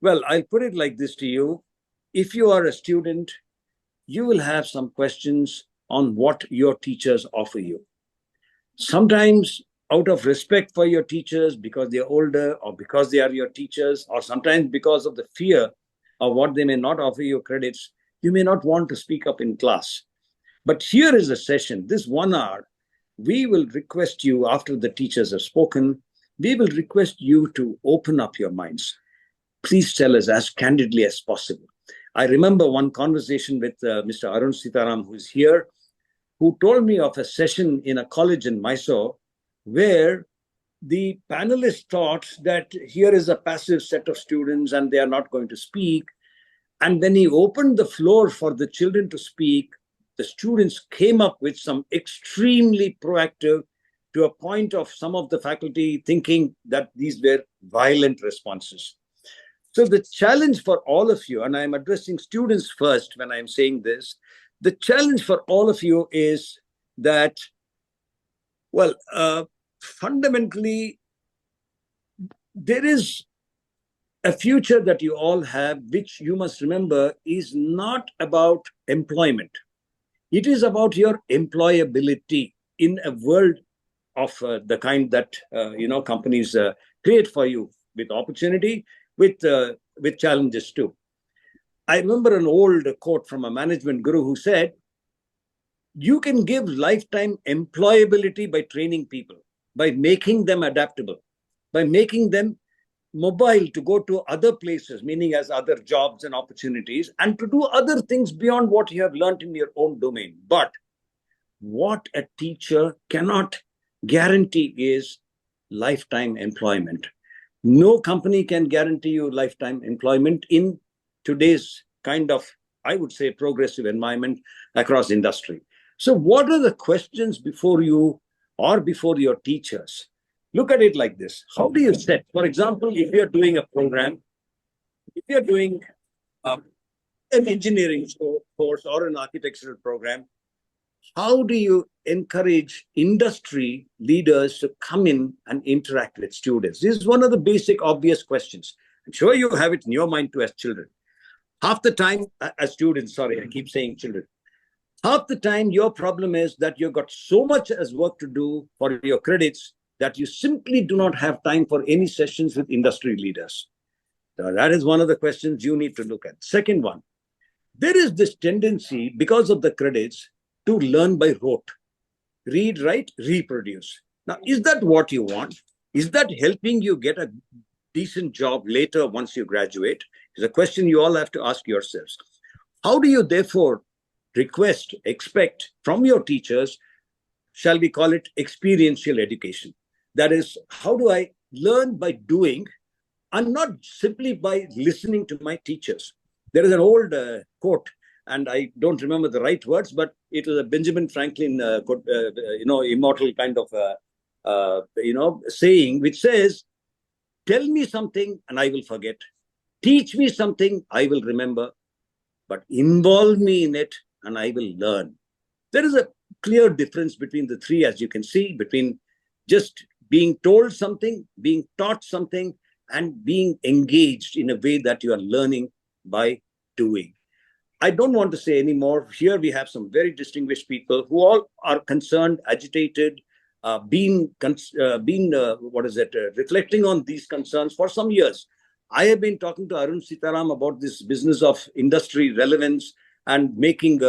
Well, I'll put it like this to you. If you are a student, you will have some questions on what your teachers offer you. Sometimes, out of respect for your teachers, because they're older or because they are your teachers, or sometimes because of the fear of what they may not offer you credits, you may not want to speak up in class. But here is a session, this 1 hour, we will request you, after the teachers have spoken, we will request you to open up your minds. Please tell us as candidly as possible. I remember one conversation with Mr. Arun Seetharam, who is here, who told me of a session in a college in Mysore where the panelists thought that here is a passive set of students and they are not going to speak. And when he opened the floor for the children to speak, the students came up with some extremely proactive, to a point of some of the faculty thinking that these were violent responses. So the challenge for all of you, and I'm addressing students first when I'm saying this, the challenge for all of you is that, well, fundamentally, there is a future that you all have, which you must remember is not about employment. It is about your employability in a world of the kind that companies create for you, with opportunity, with challenges too. I remember an old quote from a management guru who said, you can give lifetime employability by training people, by making them adaptable, by making them mobile to go to other places, meaning as other jobs and opportunities, and to do other things beyond what you have learned in your own domain. But what a teacher cannot guarantee is lifetime employment. No company can guarantee you lifetime employment in today's kind of, I would say, progressive environment across industry. So what are the questions before you or before your teachers? Look at it like this. How do you set, for example, if you're doing a program, if you're doing an engineering course or an architectural program, how do you encourage industry leaders to come in and interact with students? This is one of the basic, obvious questions. I'm sure you have it in your mind too as children. Half the time, as students, sorry, I keep saying children, half the time your problem is that you've got so much as work to do for your credits that you simply do not have time for any sessions with industry leaders. So that is one of the questions you need to look at. Second one, there is this tendency, because of the credits, to learn by rote. Read, write, reproduce. Now, is that what you want? Is that helping you get a decent job later once you graduate? Is a question you all have to ask yourselves. How do you therefore request, expect from your teachers, shall we call it experiential education? That is, how do I learn by doing and not simply by listening to my teachers? There is an old quote, and I don't remember the right words, but it was a Benjamin Franklin, immortal kind of, saying, which says, tell me something and I will forget. Teach me something, I will remember. But involve me in it and I will learn. There is a clear difference between the three, as you can see, between just being told something, being taught something, and being engaged in a way that you are learning by doing. I don't want to say any more. Here we have some very distinguished people who all are concerned, agitated, reflecting on these concerns for some years. I have been talking to Arun Seetharam about this business of industry relevance and making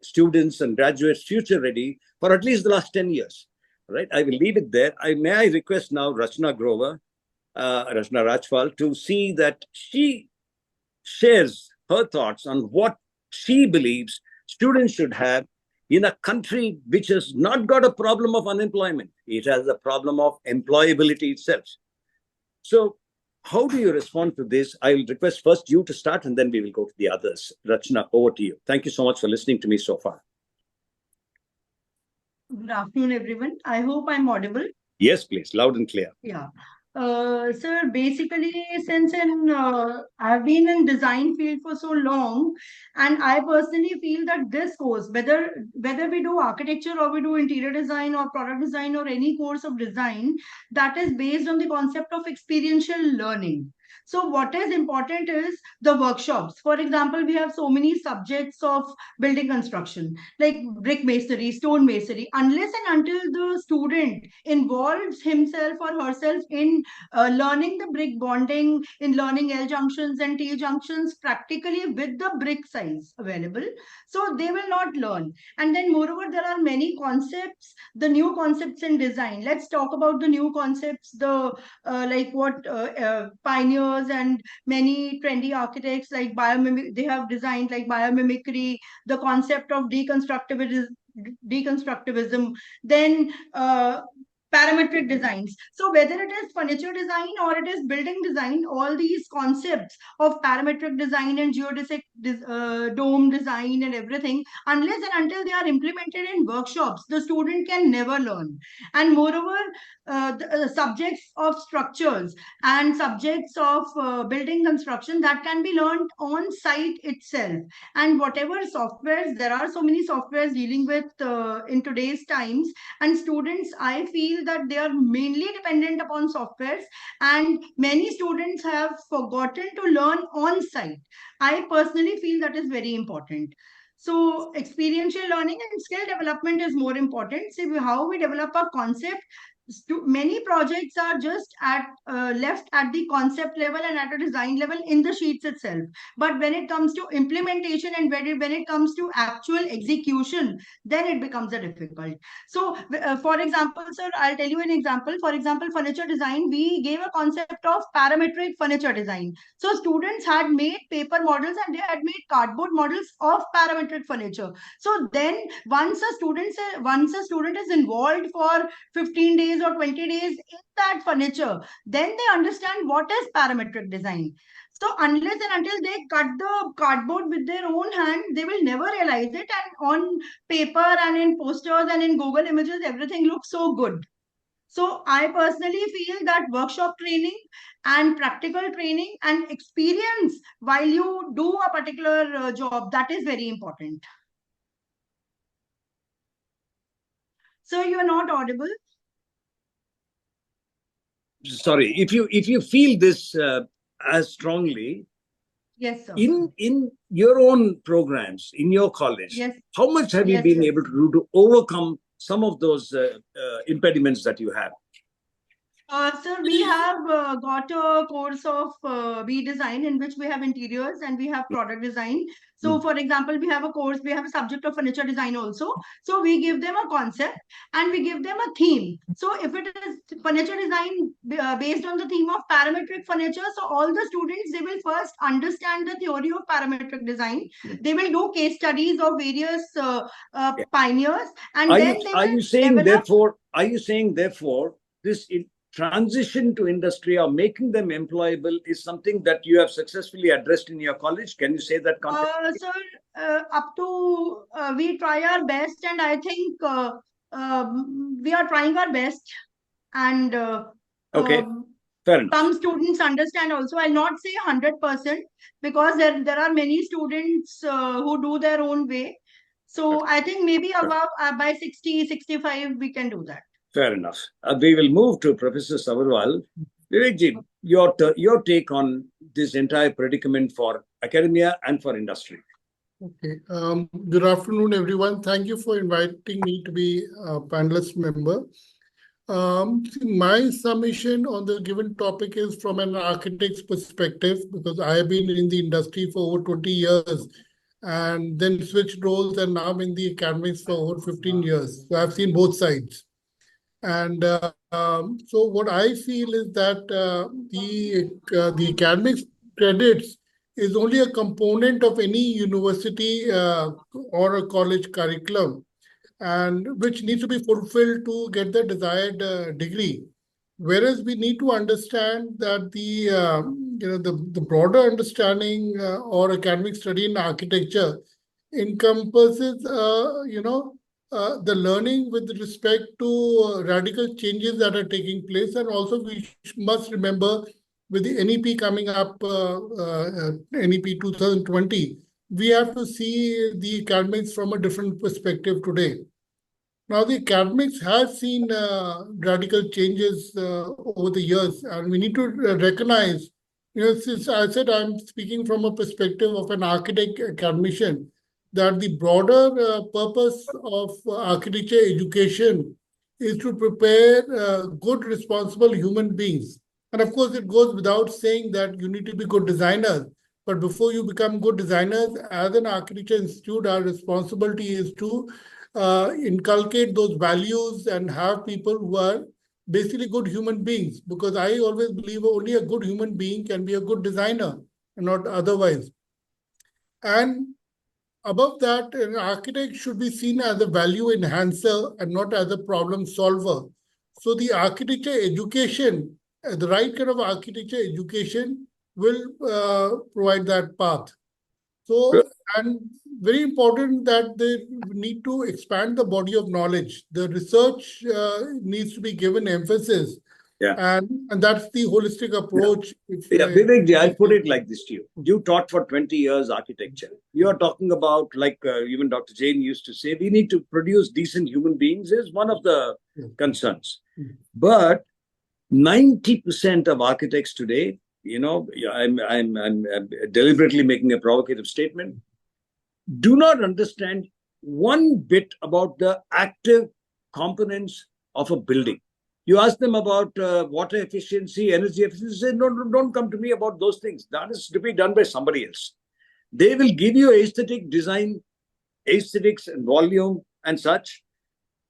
students and graduates future ready for at least the last 10 years. Right? I will leave it there. May I request now Rachna Rajpal, to see that she shares her thoughts on what she believes students should have in a country which has not got a problem of unemployment. It has a problem of employability itself. So how do you respond to this? I will request first you to start and then we will go to the others. Rachna, over to you. Thank you so much for listening to me so far. Good afternoon, everyone. I hope I'm audible. Yes, please. Loud and clear. Yeah. Sir, basically, since I've been in design field for so long, and I personally feel that this course, whether we do architecture or we do interior design or product design or any course of design, that is based on the concept of experiential learning. So what is important is the workshops. For example, we have so many subjects of building construction, like brick masonry, stone masonry. Unless and until the student involves himself or herself in learning the brick bonding, in learning L junctions and T junctions practically with the brick size available, so they will not learn. And then moreover, there are many concepts, the new concepts in design. Let's talk about the new concepts, the like what pioneers and many trendy architects like biomimic, they have designed like biomimicry, the concept of deconstructivism, then parametric designs. So whether it is furniture design or it is building design, all these concepts of parametric design and geodesic dome design and everything, unless and until they are implemented in workshops, the student can never learn. And moreover, the subjects of structures and subjects of building construction, that can be learned on site itself. And whatever softwares, there are so many softwares dealing with in today's times, and students, I feel that they are mainly dependent upon softwares, and many students have forgotten to learn on site. I personally feel that is very important. So experiential learning and skill development is more important. See how we develop a concept. Many projects are just at left at the concept level and at a design level in the sheets itself. But when it comes to implementation and when it comes to actual execution, then it becomes a difficult. So, for example, sir, I'll tell you an example. For example, furniture design, we gave a concept of parametric furniture design. So students had made paper models and they had made cardboard models of parametric furniture. So then once a student is involved for 15 days or 20 days in that furniture, then they understand what is parametric design. So unless and until they cut the cardboard with their own hand, they will never realize it. And on paper and in posters and in Google images, everything looks so good. So I personally feel that workshop training and practical training and experience while you do a particular job, that is very important. So you are not audible. Sorry, if you feel this as strongly, Yes, sir. in your own programs in your college, Yes. how much have you been able to do to overcome some of those impediments that you have? Sir, we have got a course of B design in which we have interiors and we have product design. So, for example, we have a course, we have a subject of furniture design also. So, we give them a concept and we give them a theme. So, if it is furniture design based on the theme of parametric furniture, so all the students, they will first understand the theory of parametric design. They will do case studies of various pioneers, and then they will develop. Are you saying therefore this transition to industry or making them employable is something that you have successfully addressed in your college? Can you say that? Sir, up to we try our best, and I think we are trying our best. And Okay, fair enough. some students understand also. I'll not say 100% because there are many students who do their own way. So I think maybe above by 60, 65, we can do that. Fair enough. We will move to Professor Sabherwal. Vivekji, your take on this entire predicament for academia and for industry. Okay. Good afternoon, everyone. Thank you for inviting me to be a panelist member. My submission on the given topic is from an architect's perspective, because I have been in the industry for over 20 years and then switched roles, and now I'm in the academics for over 15 years. So I've seen both sides. And so what I feel is that the academic credits is only a component of any university or a college curriculum, and which needs to be fulfilled to get the desired degree. Whereas we need to understand that the broader understanding or academic study in architecture encompasses the learning with respect to radical changes that are taking place. And also we must remember, with the NEP coming up, NEP 2020, we have to see the academics from a different perspective today. Now, the academics has seen radical changes over the years, and we need to recognize Since I said I'm speaking from a perspective of an architect academician, that the broader purpose of architecture education is to prepare good, responsible human beings. And of course, it goes without saying that you need to be good designers. But before you become good designers, as an architecture institute, our responsibility is to inculcate those values and have people who are basically good human beings, because I always believe only a good human being can be a good designer and not otherwise. And above that, an architect should be seen as a value enhancer and not as a problem solver. So the architecture education, the right kind of architecture education will provide that path. So, and very important that they need to expand the body of knowledge. The research needs to be given emphasis. Yeah. And that's the holistic approach. Vivek, I'll put it like this to you. You taught for 20 years architecture. You are talking about, like even Dr. Jain used to say, we need to produce decent human beings is one of the concerns. But 90% of architects today, I'm deliberately making a provocative statement, do not understand one bit about the active components of a building. You ask them about water efficiency, energy efficiency, say, no, don't come to me about those things. That is to be done by somebody else. They will give you aesthetic design, aesthetics and volume and such.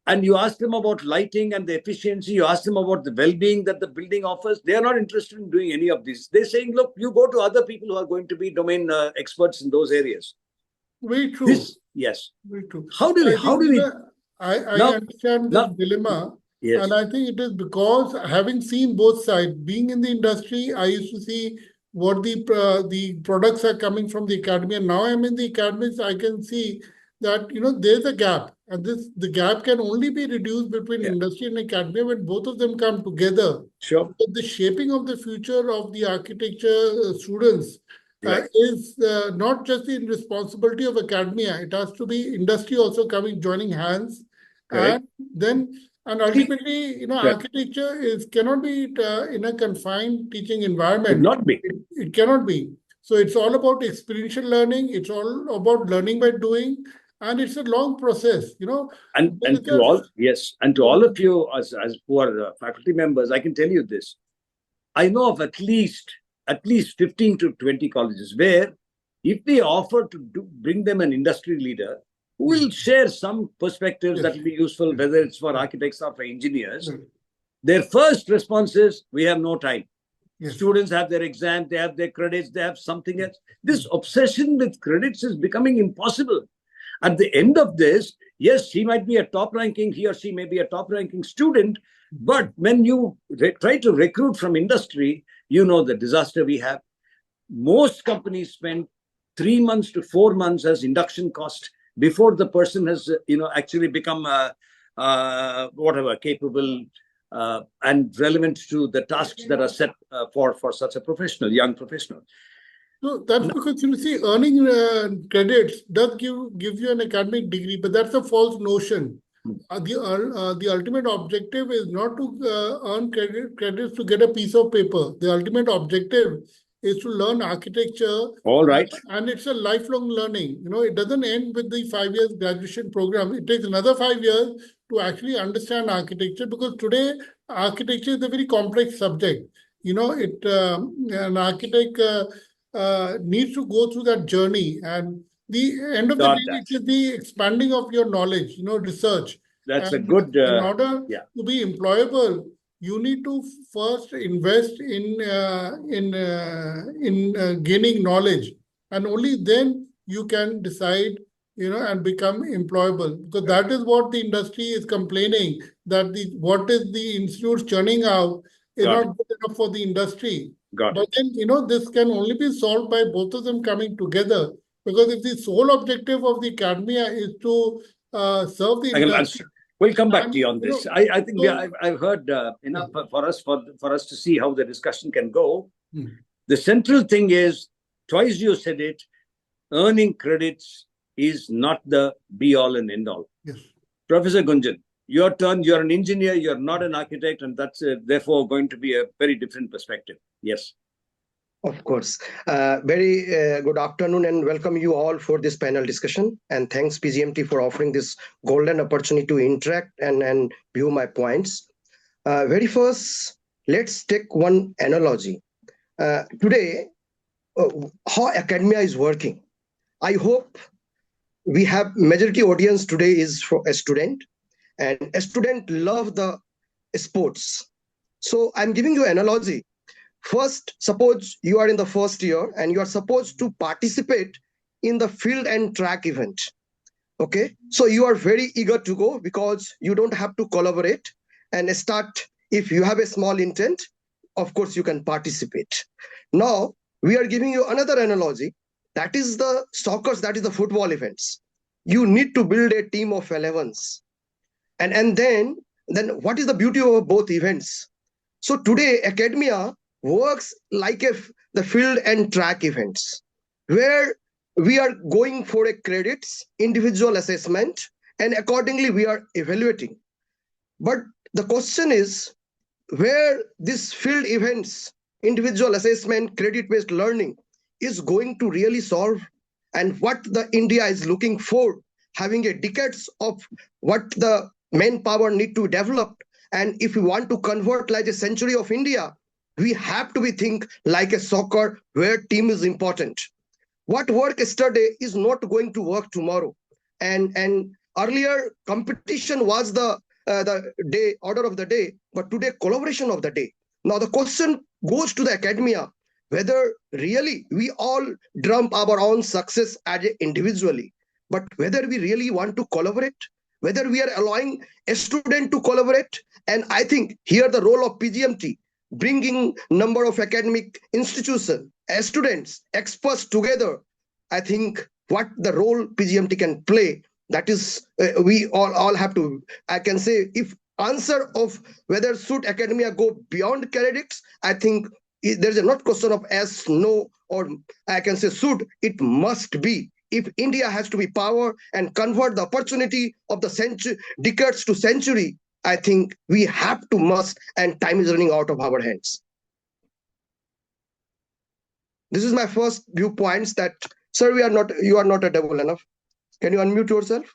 And you ask them about lighting and the efficiency, you ask them about the well-being that the building offers, they are not interested in doing any of this. They're saying, look, you go to other people who are going to be domain experts in those areas. Very true. Yes. Very true. How do we? I understand this dilemma. Yes. And I think it is because, having seen both sides, being in the industry, I used to see what the products are coming from the academy. And now I'm in the academy, so I can see that, there's a gap. And the gap can only be reduced between industry and academia when both of them come together. Sure. But the shaping of the future of the architecture students is not just the responsibility of academia. It has to be industry also joining hands. Correct. And ultimately, architecture cannot be in a confined teaching environment. Not be. It cannot be. So it's all about experiential learning. It's all about learning by doing. And it's a long process, And to all of you as who are faculty members, I can tell you this. I know of at least 15 to 20 colleges where if we offer to bring them an industry leader who will share some perspectives that will be useful, whether it's for architects or for engineers, their first response is, we have no time. Students have their exam, they have their credits, they have something else. This obsession with credits is becoming impossible. At the end of this, yes, he or she may be a top-ranking student, but when you try to recruit from industry, the disaster we have. Most companies spend 3 months to 4 months as induction cost before the person has, actually become capable and relevant to the tasks that are set for such a young professional. So that's because, earning credits does give you an academic degree, but that's a false notion. The ultimate objective is not to earn credits to get a piece of paper. The ultimate objective is to learn architecture. All right. And it's a lifelong learning. It doesn't end with the 5 years graduation program. It takes another 5 years to actually understand architecture, because today architecture is a very complex subject. An architect needs to go through that journey, and the end of the day, it is the expanding of your knowledge, research. That's a good. In order to be employable, you need to first invest in gaining knowledge, and only then you can decide, and become employable. Because that is what the industry is complaining, that what is the institute churning out is not good enough for the industry. But then, this can only be solved by both of them coming together. Because if the sole objective of the academia is to serve the industry, we'll come back to you on this. I think I've heard enough for us to see how the discussion can go. The central thing is, twice you said it, earning credits is not the be-all and end-all. Yes. Professor Gunjan, your turn. You're an engineer, you're not an architect, and that's therefore going to be a very different perspective. Yes. Of course. Very good afternoon and welcome you all for this panel discussion. And thanks PGMT for offering this golden opportunity to interact and view my points. Very first, let's take one analogy. Today, how academia is working. I hope we have majority audience today is for a student, and a student love the sports. So I'm giving you analogy. First, suppose you are in the first year and you are supposed to participate in the field and track event. Okay, so you are very eager to go because you don't have to collaborate and start. If you have a small intent, of course you can participate. Now we are giving you another analogy. That is the soccer, that is the football events. You need to build a team of 11s, and then what is the beauty of both events? So today academia works like the field and track events, where we are going for a credits, individual assessment, and accordingly we are evaluating. But the question is where this field events, individual assessment, credit-based learning is going to really solve, and what the India is looking for, having a decades of what the manpower need to develop. And if we want to convert like a century of India, we have to be think like a soccer where team is important. What worked yesterday is not going to work tomorrow. And earlier competition was the day order of the day, but today collaboration of the day. Now the question goes to the academia whether really we all drum our own success as individually, but whether we really want to collaborate, whether we are allowing a student to collaborate. And I think here the role of PGMT, bringing number of academic institutions, students, experts together, I think what the role PGMT can play, that is we all have to, I can say, if answer of whether should academia go beyond credits, I think there's a not question of yes, no, or I can say should, it must be. If India has to be power and convert the opportunity of the century, decades to century, I think we have to must, and time is running out of our hands. This is my first viewpoints that, sir, you are not able enough. Can you unmute yourself?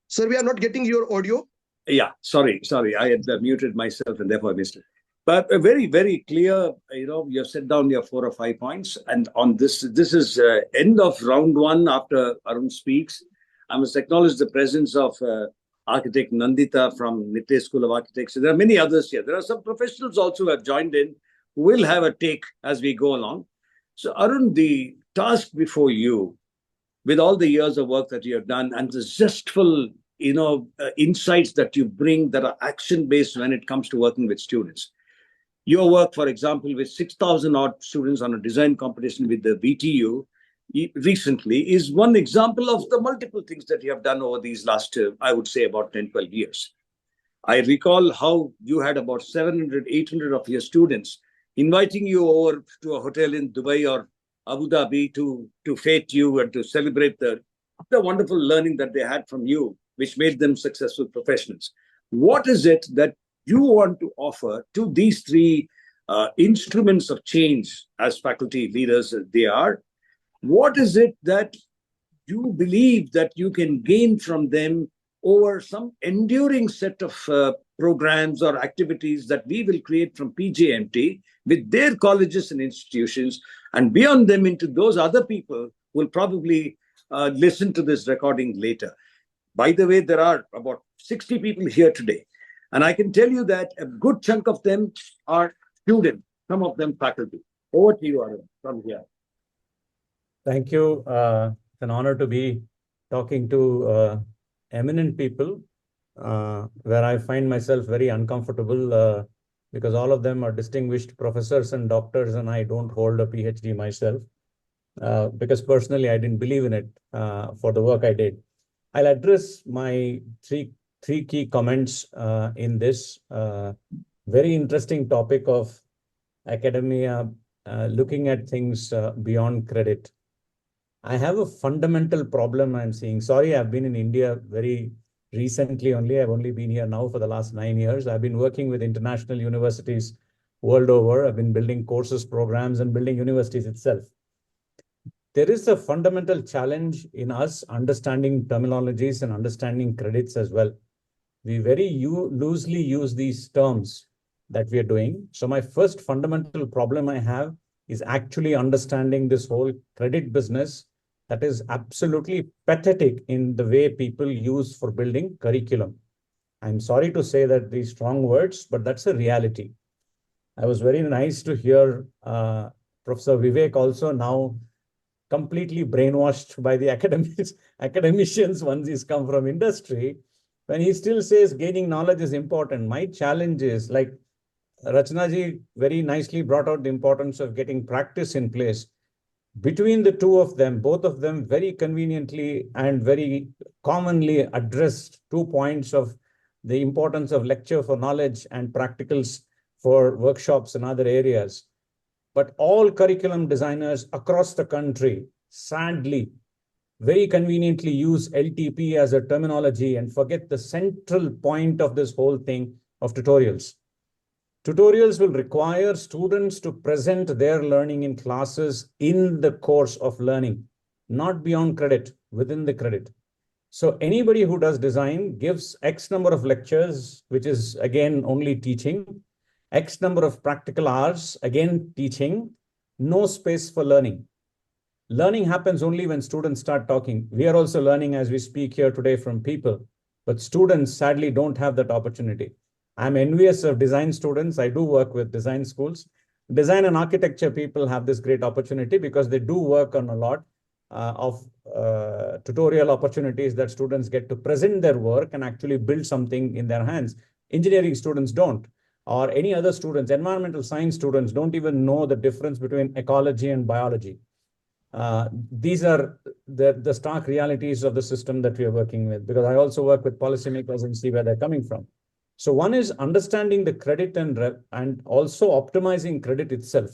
Sir, we are not getting your audio. Yeah, sorry. I had muted myself and therefore I missed it. But very, very clear, you set down your 4 or 5 points. And on this is end of round one after Arun speaks. I must acknowledge the presence of architect Nandita from Nitte School of Architecture. There are many others here. There are some professionals also who have joined in who will have a take as we go along. So Arun, the task before you, with all the years of work that you have done and the zestful, insights that you bring that are action-based when it comes to working with students. Your work, for example, with 6,000 odd students on a design competition with the VTU recently is one example of the multiple things that you have done over these last, I would say, about 10, 12 years. I recall how you had about 700, 800 of your students inviting you over to a hotel in Dubai or Abu Dhabi to fete you and to celebrate the wonderful learning that they had from you, which made them successful professionals. What is it that you want to offer to these three instruments of change as faculty leaders as they are? What is it that you believe that you can gain from them over some enduring set of programs or activities that we will create from PJMT with their colleges and institutions, and beyond them into those other people who will probably listen to this recording later? By the way, there are about 60 people here today. And I can tell you that a good chunk of them are students, some of them faculty. Over to you, Arun, from here. Thank you. It's an honor to be talking to eminent people, where I find myself very uncomfortable because all of them are distinguished professors and doctors, and I don't hold a PhD myself because personally I didn't believe in it for the work I did. I'll address my three key comments in this very interesting topic of academia looking at things beyond credit. I have a fundamental problem I'm seeing. Sorry, I've been in India very recently only. I've only been here now for the last 9 years. I've been working with international universities world over. I've been building courses, programs, and building universities itself. There is a fundamental challenge in us understanding terminologies and understanding credits as well. We very loosely use these terms that we are doing. So my first fundamental problem I have is actually understanding this whole credit business that is absolutely pathetic in the way people use for building curriculum. I'm sorry to say that these strong words, but that's a reality. I was very nice to hear Professor Vivek also now completely brainwashed by the academicians once he's come from industry, when he still says gaining knowledge is important. My challenge is, like Rachna ji very nicely brought out the importance of getting practice in place. Between the two of them, both of them very conveniently and very commonly addressed 2 points of the importance of lecture for knowledge and practicals for workshops and other areas. But all curriculum designers across the country, sadly, very conveniently use LTP as a terminology and forget the central point of this whole thing of tutorials. Tutorials will require students to present their learning in classes in the course of learning, not beyond credit, within the credit. So anybody who does design gives X number of lectures, which is again only teaching, X number of practical hours, again teaching, no space for learning. Learning happens only when students start talking. We are also learning as we speak here today from people, but students sadly don't have that opportunity. I'm envious of design students. I do work with design schools. Design and architecture people have this great opportunity because they do work on a lot of tutorial opportunities that students get to present their work and actually build something in their hands. Engineering students don't, or any other students, environmental science students don't even know the difference between ecology and biology. These are the stark realities of the system that we are working with, because I also work with policymakers and see where they're coming from. So one is understanding the credit and also optimizing credit itself,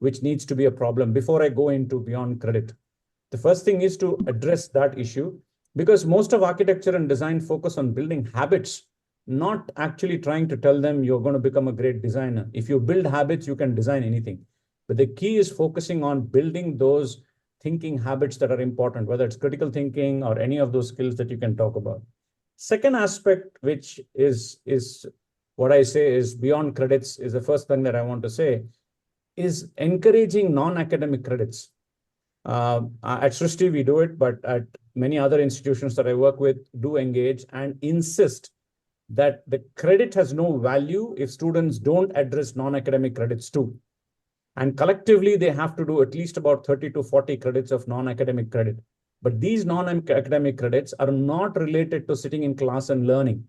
which needs to be a problem before I go into beyond credit. The first thing is to address that issue, because most of architecture and design focus on building habits, not actually trying to tell them you're going to become a great designer. If you build habits, you can design anything. But the key is focusing on building those thinking habits that are important, whether it's critical thinking or any of those skills that you can talk about. Second aspect, which is what I say is beyond credits, is the first thing that I want to say, is encouraging non-academic credits. At Srishti, we do it, but at many other institutions that I work with do engage and insist that the credit has no value if students don't address non-academic credits too. And collectively, they have to do at least about 30 to 40 credits of non-academic credit. But these non-academic credits are not related to sitting in class and learning.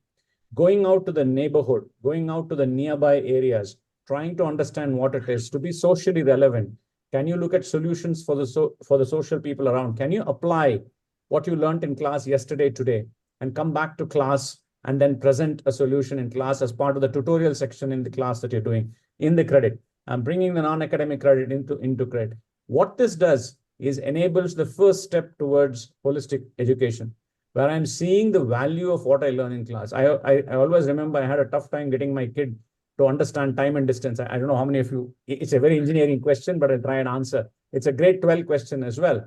Going out to the neighborhood, going out to the nearby areas, trying to understand what it is, to be socially relevant. Can you look at solutions for the social people around? Can you apply what you learned in class yesterday, today, and come back to class and then present a solution in class as part of the tutorial section in the class that you're doing in the credit? I'm bringing the non-academic credit into credit. What this does is enables the first step towards holistic education, where I'm seeing the value of what I learn in class. I always remember I had a tough time getting my kid to understand time and distance. I don't know how many of you, it's a very engineering question, but I'll try and answer. It's a grade 12 question as well.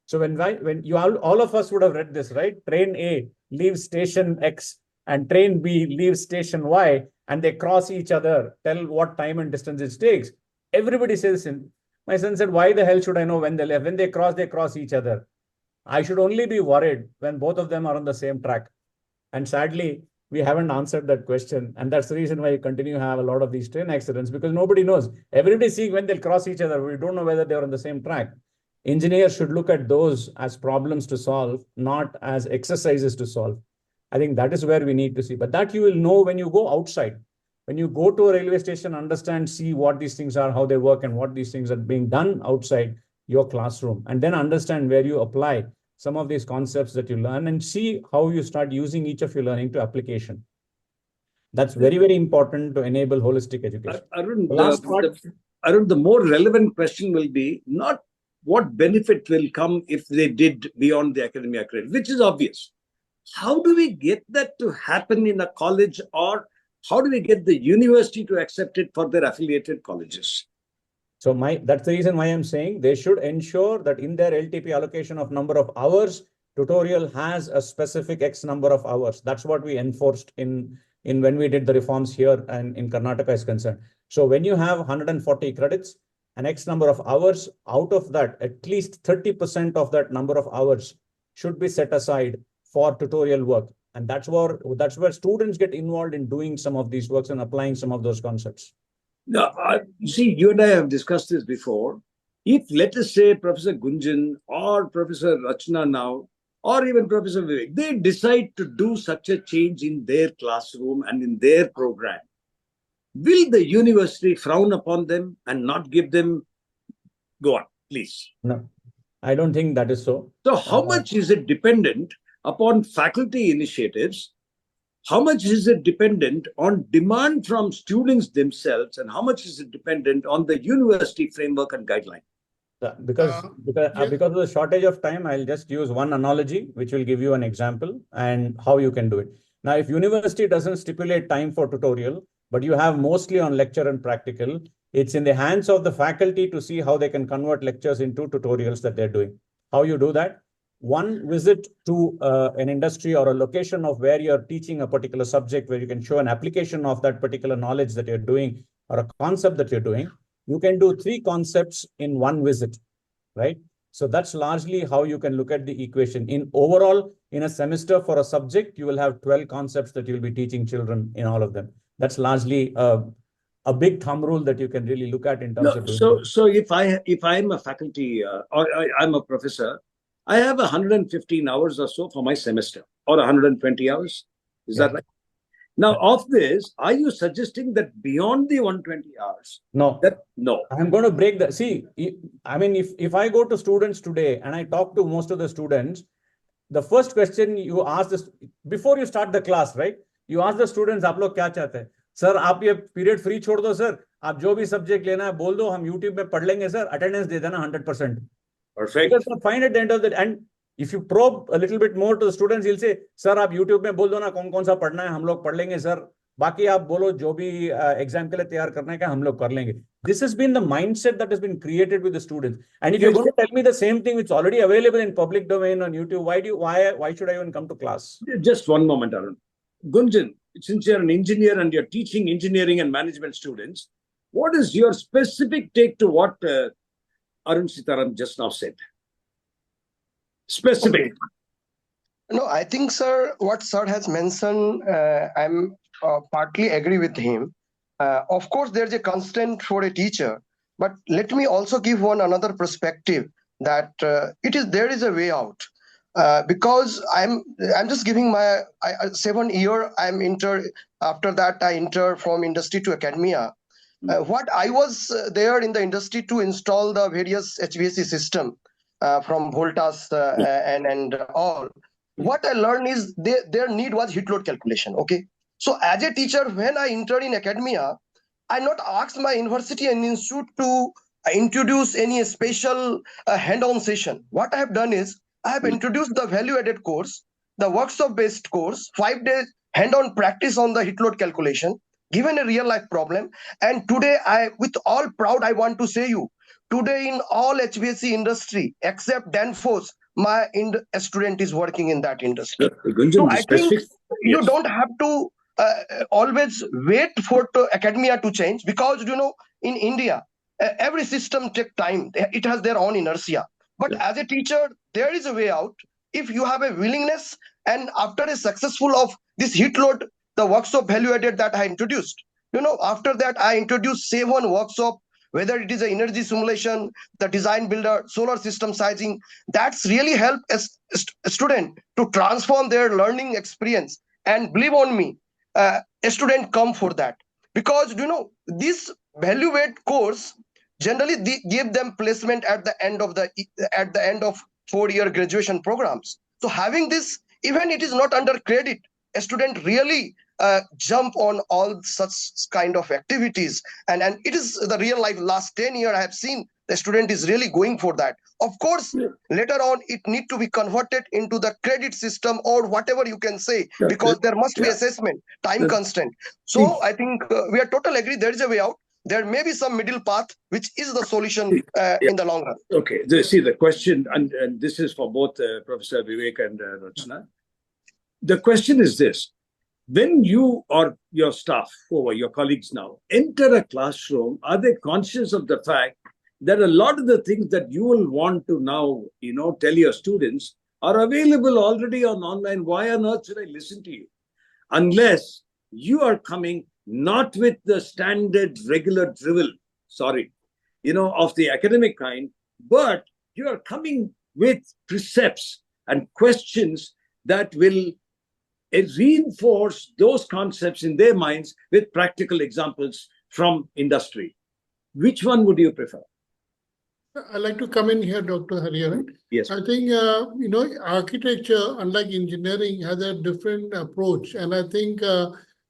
So when you all of us would have read this, right? Train A leaves station X and train B leaves station Y, and they cross each other, tell what time and distance it takes. Everybody says, my son said, why the hell should I know when they left? When they cross each other. I should only be worried when both of them are on the same track. And sadly, we haven't answered that question. And that's the reason why you continue to have a lot of these train accidents, because nobody knows. Everybody sees when they'll cross each other. We don't know whether they're on the same track. Engineers should look at those as problems to solve, not as exercises to solve. I think that is where we need to see. But that you will know when you go outside. When you go to a railway station, understand, see what these things are, how they work, and what these things are being done outside your classroom. And then understand where you apply some of these concepts that you learn and see how you start using each of your learning to application. That's very, very important to enable holistic education. Arun, the more relevant question will be not what benefit will come if they did beyond the academia credit, which is obvious. How do we get that to happen in a college, or how do we get the university to accept it for their affiliated colleges? So that's the reason why I'm saying they should ensure that in their LTP allocation of number of hours, tutorial has a specific X number of hours. That's what we enforced in when we did the reforms here and in Karnataka is concerned. So when you have 140 credits, an X number of hours, out of that, at least 30% of that number of hours should be set aside for tutorial work. And that's where students get involved in doing some of these works and applying some of those concepts. Now, you see, you and I have discussed this before. If, let us say, Professor Gunjan or Professor Rachna now, or even Professor Vivek, they decide to do such a change in their classroom and in their program, will the university frown upon them and not give them? Go on, please. No, I don't think that is so. So how much is it dependent upon faculty initiatives? How much is it dependent on demand from students themselves, and how much is it dependent on the university framework and guideline? Because of the shortage of time, I'll just use one analogy, which will give you an example and how you can do it. Now, if university doesn't stipulate time for tutorial, but you have mostly on lecture and practical, it's in the hands of the faculty to see how they can convert lectures into tutorials that they're doing. How you do that? One visit to an industry or a location of where you're teaching a particular subject, where you can show an application of that particular knowledge that you're doing or a concept that you're doing. You can do 3 concepts in one visit, right? So that's largely how you can look at the equation. In overall, in a semester for a subject, you will have 12 concepts that you'll be teaching children in all of them. That's largely a big thumb rule that you can really look at in terms of doing so if I'm a faculty or I'm a professor, I have 115 hours or so for my semester, or 120 hours. Is that right? Now, of this, are you suggesting that beyond the 120 hours? No. No. I'm going to break that. See, I mean, if I go to students today and I talk to most of the students, the first question you ask this before you start the class, right? You ask the students, आप लोग क्या चाहते हैं? Sir, आप ये period free छोड़ दो sir, आप जो भी सब्जेक्ट लेना है बोल दो, हम यूट्यूब में पढ़ लेंगे सर, अटेंडेंस दे देना 100%. Perfect. Because you'll find at the end of the and if you probe a little bit more to the students, he'll say, sir आप यूट्यूब में बोल दो ना कौन कौन सा पढ़ना है, हम लोग पढ़ लेंगे सर, बाकी आप बोलो जो भी एग्जाम के लिए तैयार करना है क्या हम लोग कर लेंगे. This has been the mindset that has been created with the students. And if you're going to tell me the same thing, it's already available in public domain on YouTube, why should I even come to class? Just one moment, Arun. Gunjan, since you're an engineer and you're teaching engineering and management students, what is your specific take to what Arun Seetharam just now said? Specific. Okay. No, I think, sir, what sir has mentioned, I'm partly agree with him. Of course, there's a constraint for a teacher, but let me also give another perspective that there is a way out. Because I'm just giving my 7 year after that I enter from industry to academia. What I was there in the industry to install the various HVAC system from Voltas and all. What I learned is their need was heat load calculation. Okay, so as a teacher, when I entered in academia, I not asked my university and institute to introduce any special hand-on session. What I have done is I have introduced the value-added course, the workshop-based course, 5 days hand-on practice on the heat load calculation, given a real-life problem. And today, with all proud, I want to say you, today in all HVAC industry, except Danfoss, my student is working in that industry. So I think you don't have to always wait for academia to change, because, in India, every system takes time. It has their own inertia. But as a teacher, there is a way out. If you have a willingness, and after a successful of this heat load, the workshop value added that I introduced, after that I introduced 7 workshop, whether it is an energy simulation, the design builder, solar system sizing, that's really helped a student to transform their learning experience. And believe on me, a student come for that, because this value weight course generally give them placement at the end of 4-year graduation programs. So having this, even it is not under credit, a student really jump on all such kind of activities, and it is the real life. Last 10 years I have seen the student is really going for that. Of course, later on, it need to be converted into the credit system or whatever you can say, because there must be assessment, time constraint. So I think we are totally agree there is a way out. There may be some middle path, which is the solution in the long run. Okay, see the question, and this is for both Professor Vivek and Rachna. The question is this: when you or your staff, or your colleagues now, enter a classroom, are they conscious of the fact that a lot of the things that you will want to now, tell your students are available already on online? Why on earth should I listen to you? Unless you are coming not with the standard regular drivel, of the academic kind, but you are coming with precepts and questions that will reinforce those concepts in their minds with practical examples from industry. Which one would you prefer? I'd like to come in here, Dr. Hariharan. Yes. I think, architecture, unlike engineering, has a different approach. And I think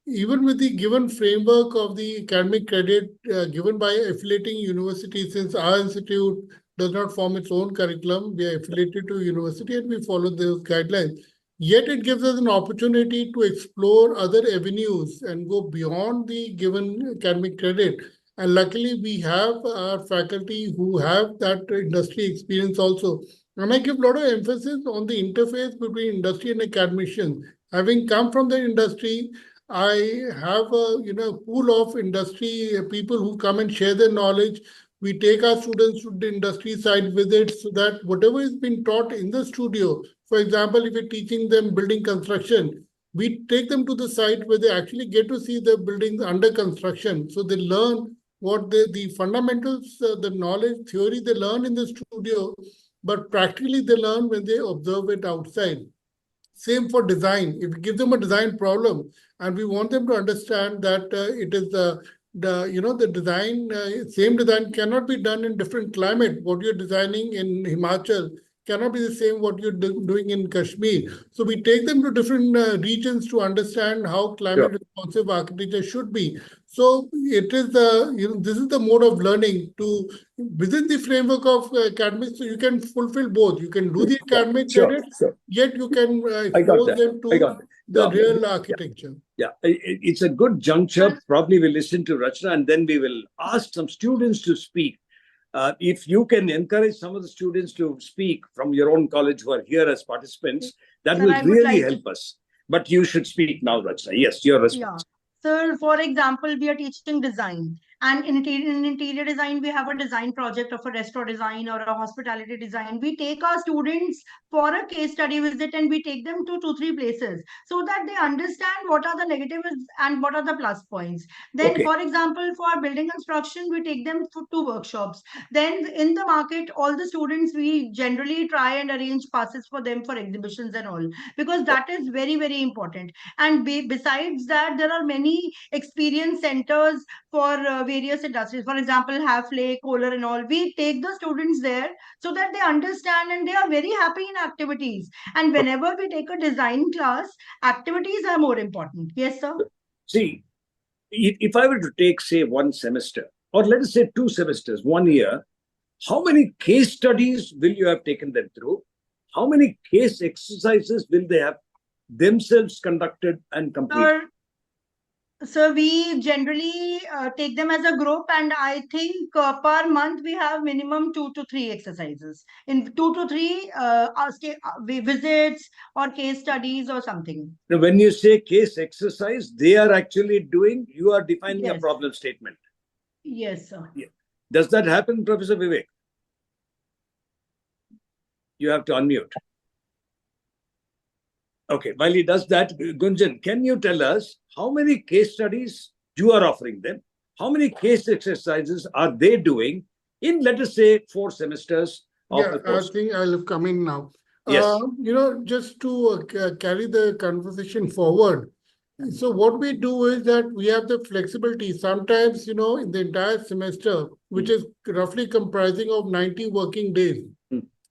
even with the given framework of the academic credit given by affiliating universities, since our institute does not form its own curriculum, we are affiliated to university and we follow those guidelines. Yet it gives us an opportunity to explore other avenues and go beyond the given academic credit. And luckily, we have our faculty who have that industry experience also. And I give a lot of emphasis on the interface between industry and academicians. Having come from the industry, I have a pool of industry people who come and share their knowledge. We take our students to the industry side visits so that whatever is being taught in the studio, for example, if we're teaching them building construction, we take them to the site where they actually get to see the buildings under construction. So they learn what the fundamentals, the knowledge, theory they learn in the studio, but practically they learn when they observe it outside. Same for design. If we give them a design problem and we want them to understand that it is the design, same design cannot be done in different climate. What you're designing in Himachal cannot be the same what you're doing in Kashmir. So we take them to different regions to understand how climate responsive architecture should be. So it is this is the mode of learning to within the framework of academics. So you can fulfill both. You can do the academic credit, yet you can expose them to the real architecture. Yeah, it's a good juncture. Probably we'll listen to Rachna and then we will ask some students to speak. If you can encourage some of the students to speak from your own college who are here as participants, that will really help us. But you should speak now, Rachna. Yes, your response. Sir, for example, we are teaching design. And in interior design, we have a design project of a restaurant design or a hospitality design. We take our students for a case study visit and we take them to 2-3 places so that they understand what are the negatives and what are the plus points. Then, for example, for building construction, we take them to workshops. Then in the market, all the students, we generally try and arrange passes for them for exhibitions and all, because that is very, very important. And besides that, there are many experience centers for various industries. For example, Hafle, Kohler and all. We take the students there so that they understand and they are very happy in activities. And whenever we take a design class, activities are more important. Yes, sir? See, if I were to take, say, one semester, or let us say 2 semesters, 1 year, how many case studies will you have taken them through? How many case exercises will they have themselves conducted and completed? So we generally take them as a group, and I think per month we have minimum 2 to 3 exercises. In 2 to 3 visits or case studies or something. Now, when you say case exercise, they are actually doing, you are defining a problem statement. Yes, sir. Yeah. Does that happen, Professor Vivek? You have to unmute. Okay, while he does that, Gunjan, can you tell us how many case studies you are offering them? How many case exercises are they doing in, let us say, 4 semesters of the course? I think I'll come in now. Yes. Just to carry the conversation forward. So what we do is that we have the flexibility. Sometimes, in the entire semester, which is roughly comprising of 90 working days,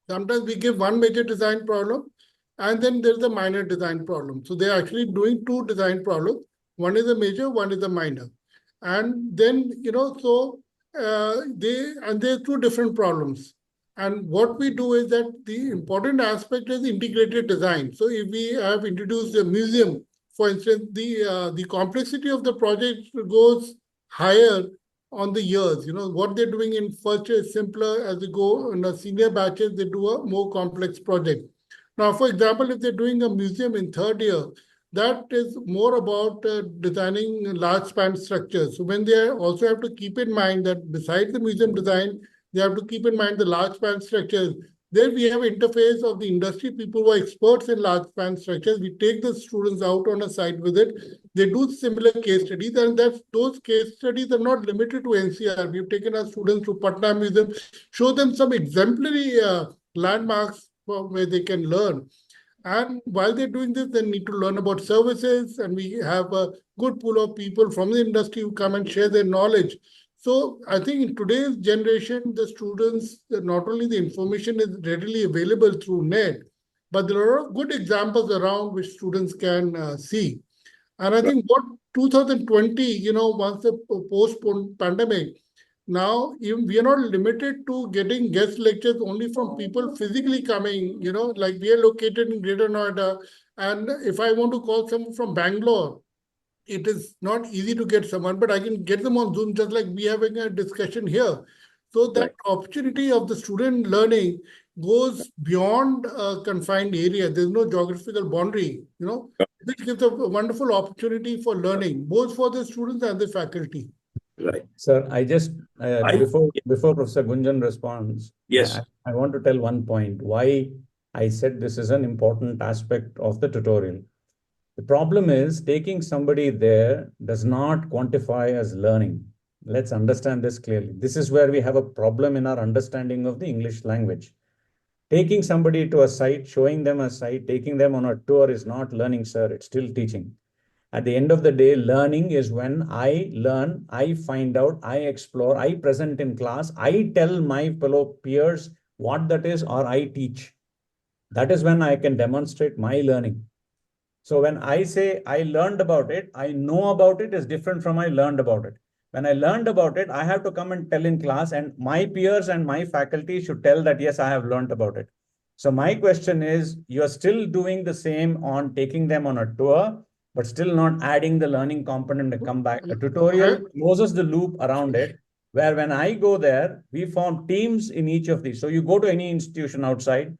sometimes we give one major design problem, and then there's a minor design problem. So they're actually doing 2 design problems. One is a major, one is a minor. And then, so there are two different problems. And what we do is that the important aspect is integrated design. So if we have introduced a museum, for instance, the complexity of the project goes higher on the years. What they're doing in first year is simpler. As they go in the senior batches, they do a more complex project. Now, for example, if they're doing a museum in third year, that is more about designing large span structures. So when they also have to keep in mind that besides the museum design, they have to keep in mind the large span structures. Then we have interface of the industry people who are experts in large span structures. We take the students out on a site visit. They do similar case studies, and those case studies are not limited to NCR. We've taken our students to Patna Museum, show them some exemplary landmarks where they can learn. And while they're doing this, they need to learn about services, and we have a good pool of people from the industry who come and share their knowledge. So I think in today's generation, the students, not only the information is readily available through net, but there are good examples around which students can see. And I think what 2020, once the post-pandemic, now we are not limited to getting guest lectures only from people physically coming, like we are located in Greater Noida. And if I want to call someone from Bangalore, it is not easy to get someone, but I can get them on Zoom, just like we are having a discussion here. So that opportunity of the student learning goes beyond a confined area. There's no geographical boundary, which gives a wonderful opportunity for learning, both for the students and the faculty. Right. Sir, I just, before Professor Gunjan responds, yes, I want to tell one point why I said this is an important aspect of the tutorial. The problem is taking somebody there does not quantify as learning. Let's understand this clearly. This is where we have a problem in our understanding of the English language. Taking somebody to a site, showing them a site, taking them on a tour is not learning, sir. It's still teaching. At the end of the day, learning is when I learn, I find out, I explore, I present in class, I tell my fellow peers what that is, or I teach. That is when I can demonstrate my learning. So when I say I learned about it, I know about it is different from I learned about it. When I learned about it, I have to come and tell in class, and my peers and my faculty should tell that, yes, I have learned about it. So my question is, you're still doing the same on taking them on a tour, but still not adding the learning component to come back. A tutorial closes the loop around it, where when I go there, we form teams in each of these. So you go to any institution outside,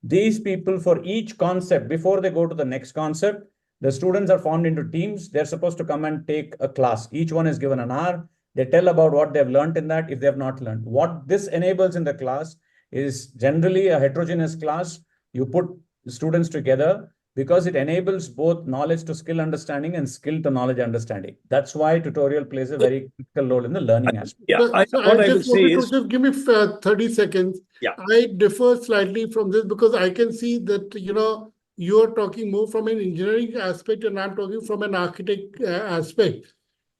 these people for each concept, before they go to the next concept, the students are formed into teams. They're supposed to come and take a class. Each one is given an hour. They tell about what they've learned in that, if they have not learned. What this enables in the class is generally a heterogeneous class. You put students together because it enables both knowledge to skill understanding and skill to knowledge understanding. That's why tutorial plays a very critical role in the learning aspect. Yeah, I just wanted to just give me 30 seconds. Yeah. I differ slightly from this because I can see that, you are talking more from an engineering aspect and I'm talking from an architect aspect.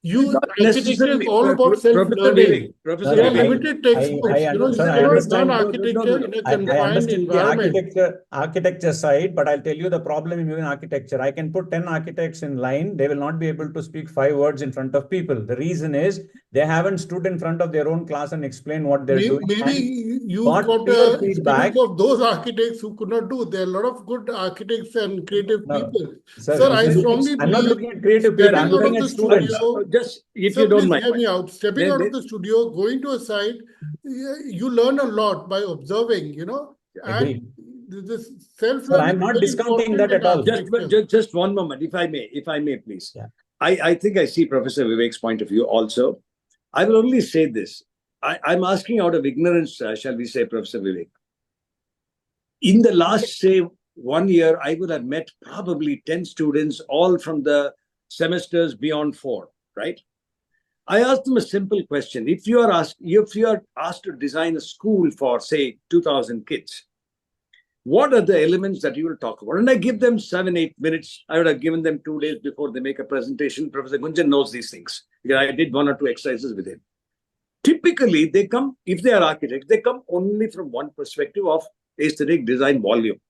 Architecture is all about self-learning. Professor There are Vivek, limited textbooks. You cannot learn architecture in a confined environment. The architecture side, but I'll tell you the problem in architecture. I can put 10 architects in line. They will not be able to speak 5 words in front of people. The reason is they haven't stood in front of their own class and explained what they're doing. Maybe you got a feedback of those architects who could not do. There are a lot of good architects and creative people. Sir, I strongly believe. I'm not looking at creative people. I'm looking at students. Just if you don't mind. Hear me out. Stepping out of the studio, going to a site, you learn a lot by observing, and this self-learning. I'm not discounting that at all. Just one moment, if I may, please. Yeah. I think I see Professor Vivek's point of view also. I will only say this. I'm asking out of ignorance, shall we say, Professor Vivek. In the last, say, 1 year, I would have met probably 10 students, all from the semesters beyond 4, right? I asked them a simple question. If you are asked to design a school for, say, 2,000 kids, what are the elements that you will talk about? And I give them 7-8 minutes. I would have given them 2 days before they make a presentation. Professor Gunjan knows these things because I did 1 or 2 exercises with him. Typically, they come, if they are architects, they come only from one perspective of aesthetic design volume.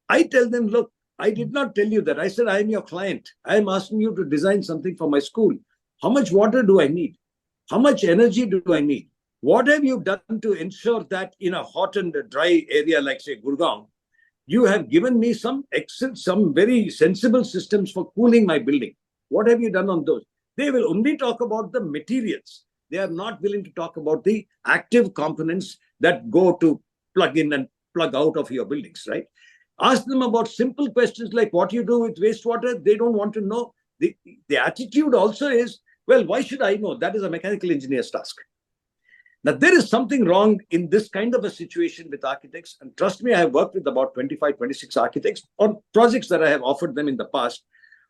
I tell them, look, I did not tell you that. I said, I am your client. I am asking you to design something for my school. How much water do I need? How much energy do I need? What have you done to ensure that in a hot and dry area like, say, Gurgaon, you have given me some very sensible systems for cooling my building? What have you done on those? They will only talk about the materials. They are not willing to talk about the active components that go to plug in and plug out of your buildings, right? Ask them about simple questions like what you do with wastewater. They don't want to know. The attitude also is, well, why should I know? That is a mechanical engineer's task. Now, there is something wrong in this kind of a situation with architects. And trust me, I have worked with about 25, 26 architects on projects that I have offered them in the past.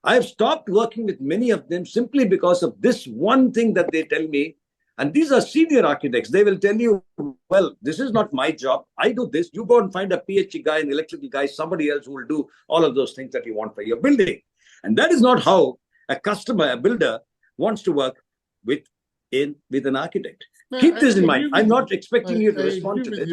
I have stopped working with many of them simply because of this one thing that they tell me. And these are senior architects. They will tell you, well, this is not my job. I do this. You go and find a PhD guy, an electrical guy, somebody else who will do all of those things that you want for your building. And that is not how a customer, a builder, wants to work with an architect. Keep this in mind. I'm not expecting you to respond to this.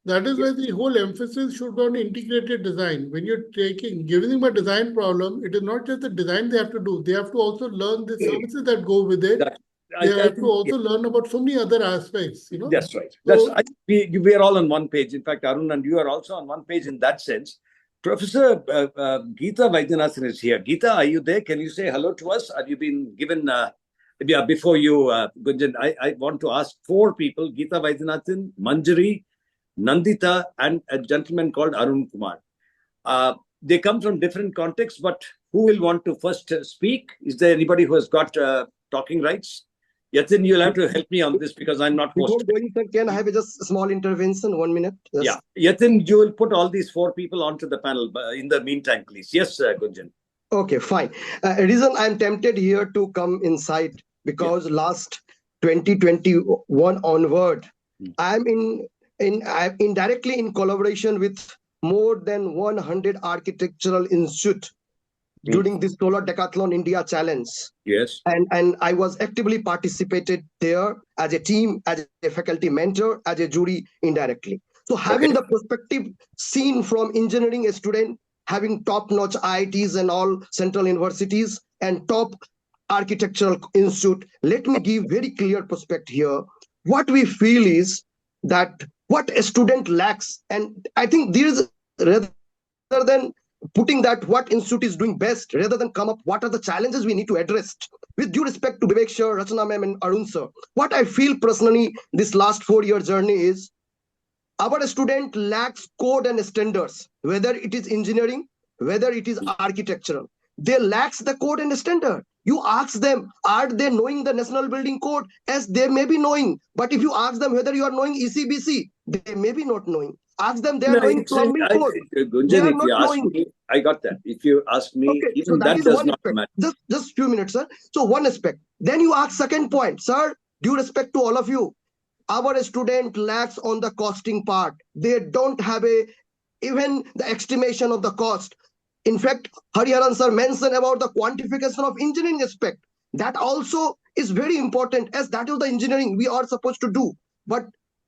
That is why the whole emphasis should be on integrated design. When you're giving them a design problem, it is not just the design they have to do. They have to also learn the services that go with it. They have to also learn about so many other aspects. That's right. We are all on one page. In fact, Arun and you are also on one page in that sense. Professor Geeta Vaidyanathan is here. Geeta, are you there? Can you say hello to us? Have you been given... before you, Gunjan, I want to ask 4 people, Geeta Vaidyanathan, Manjari, Nandita, and a gentleman called Arun Kumar. They come from different contexts, but who will want to first speak? Is there anybody who has got talking rights? Yatin, you'll have to help me on this because I'm not Before going, sir, can I have just a small intervention? 1 minute? Yes. Yeah. Yatin, you will put all these 4 people onto the panel in the meantime, please. Yes, Gunjan. Okay, fine. Reason I'm tempted here to come inside because last 2021 onward, I'm indirectly in collaboration with more than 100 architectural institutes during this Solar Decathlon India Challenge. Yes. And I was actively participated there as a team, as a faculty mentor, as a jury indirectly. So having the perspective seen from engineering a student, having top-notch IITs and all central universities and top architectural institute, let me give very clear perspective here. What we feel is that what a student lacks, and I think there is, rather than putting that what institute is doing best, rather than come up what are the challenges we need to address. With due respect to Vivek sir, Rachna ma'am and Arun sir, what I feel personally this last 4-year journey is our student lacks code and standards, whether it is engineering, whether it is architectural. They lacks the code and standard. You ask them, are they knowing the National Building Code? As they may be knowing, but if you ask them whether you are knowing ECBC, they may be not knowing. Ask them, they are knowing plumbing code. Gunjan, if you ask me, I got that. If you ask me, okay, even so that does not matter. Just few minutes, sir. So one aspect. Then you ask second point, sir, due respect to all of you, our student lacks on the costing part. They don't have even the estimation of the cost. In fact, Hariharan sir mentioned about the quantification of engineering aspect. That also is very important, as that is the engineering we are supposed to do. But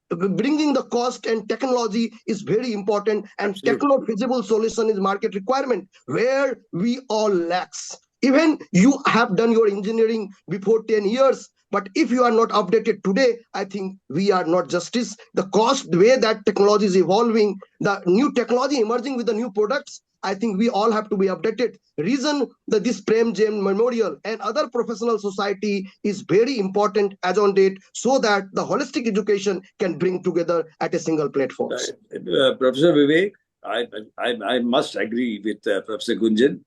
bringing the cost and technology is very important, and techno-feasible solution is market requirement, where we all lacks. Even you have done your engineering before 10 years, but if you are not updated today, I think we are not justice. The cost, the way that technology is evolving, the new technology emerging with the new products, I think we all have to be updated. Reason that this Prem Jain Memorial and other professional society is very important as on date, so that the holistic education can bring together at a single platform. Professor Vivek, I must agree with Professor Gunjan.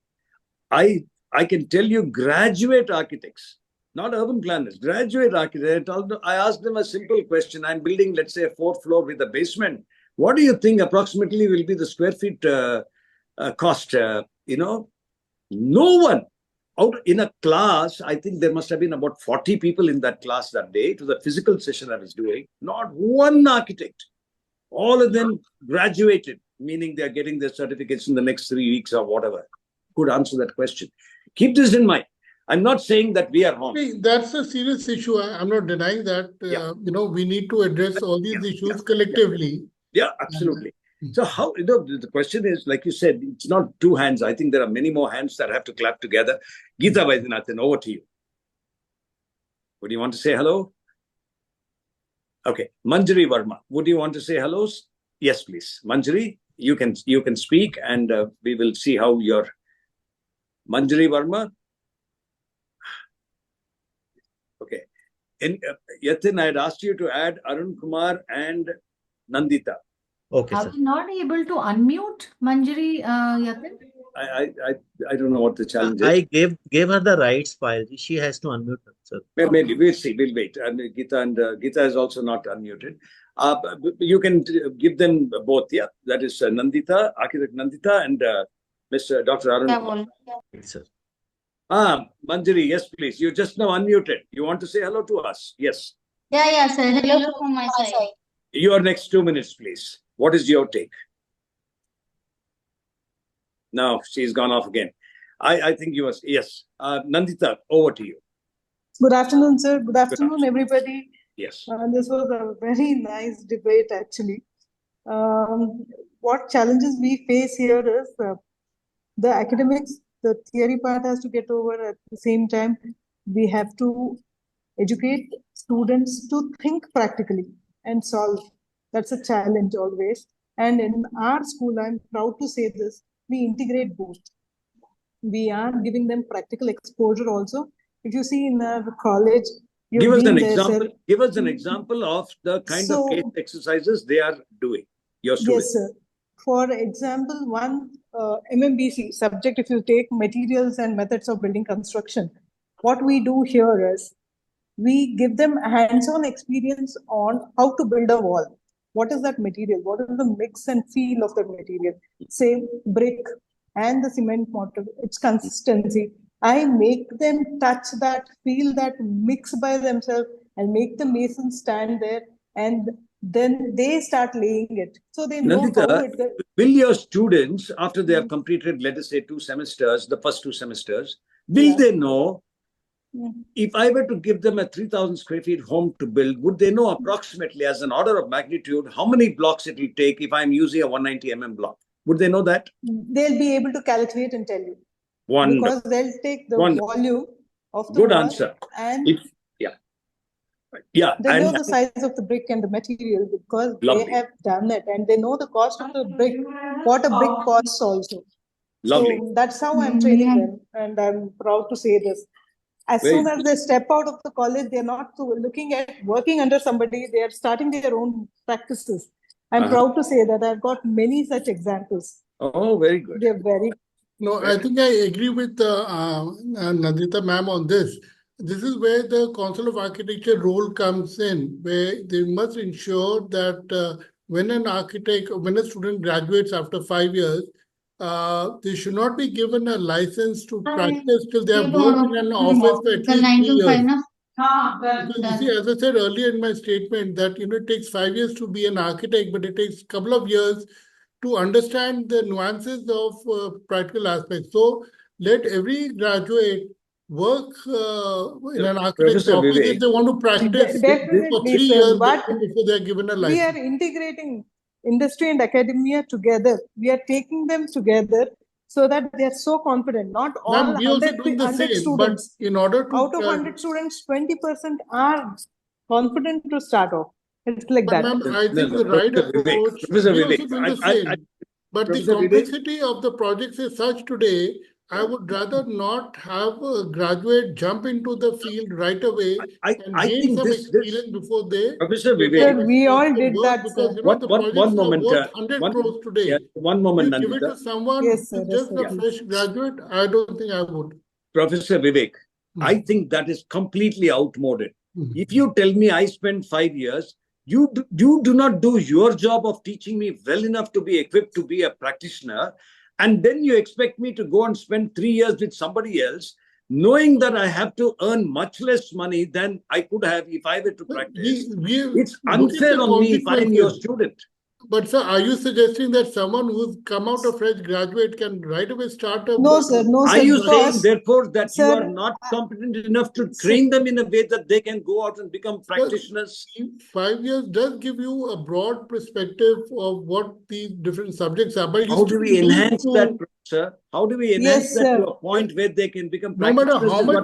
I can tell you graduate architects, not urban planners, graduate architects. I asked them a simple question. I'm building, let's say, a 4th floor with a basement. What do you think approximately will be the square feet cost? No one out in a class. I think there must have been about 40 people in that class that day. It was a physical session I was doing. Not one architect. All of them graduated, meaning they are getting their certificates in the next 3 weeks or whatever. Could answer that question. Keep this in mind. I'm not saying that we are wrong. That's a serious issue. I'm not denying that. We need to address all these issues collectively. Yeah, absolutely. So how, the question is, like you said, it's not 2 hands. I think there are many more hands that have to clap together. Geeta Vaidyanathan, over to you. Would you want to say hello? Okay, Manjari Verma, would you want to say hellos? Yes, please. Manjari, you can speak, and we will see how your Manjari Verma. Okay. Yatin, I had asked you to add Arun Kumar and Nandita. Okay, Are sir. we not able to unmute Manjari, Yatin? I don't know what the challenge is. I gave her the rights file. She has to unmute her, sir. Maybe we'll see. We'll wait. And Geeta is also not unmuted. You can give them both. Yeah, that is Nandita, Architect Nandita, and Mr. Dr. Arun. Right, sir. Manjari, yes, please. You just now unmuted. You want to say hello to us? Yes. Yeah, sir. Hello from my side. Your next 2 minutes, please. What is your take? No, she's gone off again. I think you must. Yes. Nandita, over to you. Good afternoon, sir. Good afternoon, everybody. Yes. This was a very nice debate, actually. What challenges we face here is the academics, the theory part has to get over. At the same time, we have to educate students to think practically and solve. That's a challenge always. And in our school, I'm proud to say this, we integrate both. We are giving them practical exposure also. If you see in our college, give us an example. Give us an example of the kind of case exercises they are doing. Your students. Yes, sir. For example, one MMBC subject, if you take materials and methods of building construction, what we do here is we give them hands-on experience on how to build a wall. What is that material? What is the mix and feel of the material? Say brick and the cement mortar, its consistency. I make them touch that, feel that, mix by themselves, and make the masons stand there, and then they start laying it. So they know Nandita, how it goes. Will your students, after they have completed, let us say, 2 semesters, the first 2 semesters, will they know, if I were to give them a 3,000 square feet home to build, would they know approximately as an order of magnitude how many blocks it will take if I'm using a 190 mm block? Would they know that? They'll be able to calculate and tell you. Wonderful. Because they'll take the volume of the good wall answer. And they know the size of the brick and the material because they have done it, and they know the cost of the brick, what a brick costs also. Lovely. So that's how I'm training them, and I'm proud to say this. As soon as they step out of the college, they're not looking at working under somebody, they are starting their own practices. I'm proud to say that I've got many such examples. Oh, very good. They're very... No, I think I agree with Nandita ma'am on this. This is where the Council of Architecture role comes in, where they must ensure that when a student graduates after 5 years, they should not be given a license to practice till they have worked in an office for at least 3 years. Because you see, as I said earlier in my statement, that it takes 5 years to be an architect, but it takes a couple of years to understand the nuances of practical aspects. So let every graduate work in an architect's office if they want to practice for 3 years before they are given a license. We are integrating industry and academia together. We are taking them together so that they are so confident. Not all 100 students. But in order to... Out of 100 students, 20% are confident to start off. It's like that. I think the right approach... But the complexity of the projects is such today, I would rather not have a graduate jump into the field right away and gain some experience before they... Professor Vivek, we all did that, because the projects are worth 100 crores today. Yeah, one moment, you give it to someone who's just a fresh graduate, I don't think I would. Professor Vivek, I think that is completely outmoded. If you tell me I spent 5 years, you do not do your job of teaching me well enough to be equipped to be a practitioner, and then you expect me to go and spend 3 years with somebody else, knowing that I have to earn much less money than I could have if I were to practice. It's unfair on me if I'm your student. But sir, are you suggesting that someone who's come out of fresh graduate can right away start a... No, sir. No, sir. Are you saying, therefore, that you are not competent enough to train them in a way that they can go out and become practitioners? 5 years does give you a broad perspective of what these different subjects are. But how do we enhance that sir? How do we enhance Yes, that sir. to a point where they can become No matter practitioners? how is what-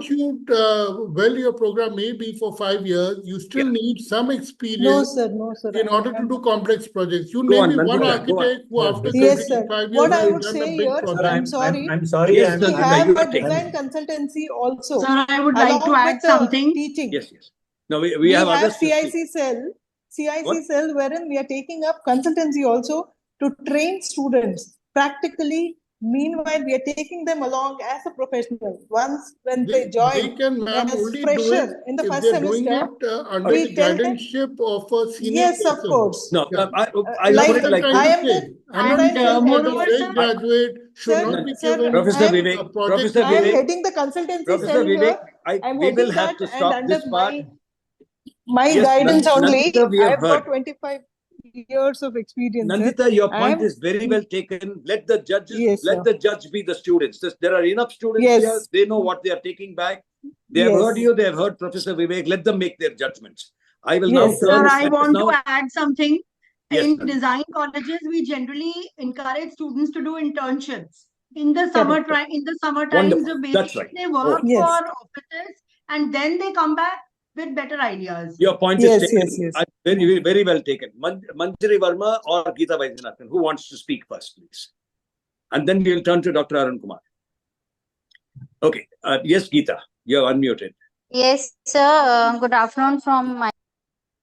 much your program may be for 5 years, you still Yeah. need some No, experience sir. No, sir. in order to do complex projects. You Go name on, me one Nandita, go on. architect who, Sir, after this is- Yes, completing sir. 5 What years, I has would done say a big here, project. Sir, I'm sorry. I'm sorry. Yes, I'm, We Nandita, have you are a taking. design consultancy also, Sir, I would like to along add with the something. teaching. Yes, yes. No, we We have have others to speak. CIC What? cell, wherein we are taking up consultancy also to train students practically. Meanwhile, we are taking them along as a professional. Once when they join can, ma'am, as only do fresher it in the if first they're doing semester, it under we the tell them, guardianship of a senior yes, of person. course. No, Yeah. I'll Like put it like I I this. am the I'm not design saying cell that head a moreover, here. fresh sir, graduate should Sir, not be sir, given Professor I am, Vivek, a project. Professor I am Vivek, heading the consultancy Professor cell Vivek, here. I'm we will heading have that, to and stop under this part. my Yes, guidance only, Nandita, we have I've got heard. 25 years of experience. Sir. Nandita, your point I'm, is very well taken. Let the judges, yes, let sir. the judge be the students. There are enough students Yes. here. They know what they are taking back. They have Yes. heard you. They have heard Professor Vivek. Let them make their judgments. I will now Yes, turn. Sir, I want now, to add something. Yes, In Nandita. design colleges, we generally encourage students to do internships in the summer Correct. in the summer times. Wonderful. So That's basically, right. they work Yes. for offices and then they come back with better ideas. Your point Yes, is taken. yes, yes. Very, very well taken. Manjari Verma or Geeta Vaidyanathan, who wants to speak first, please? And then we will turn to Dr. Arun Kumar. Okay. Yes, Geeta, you're unmuted. Yes, sir. Good afternoon from my.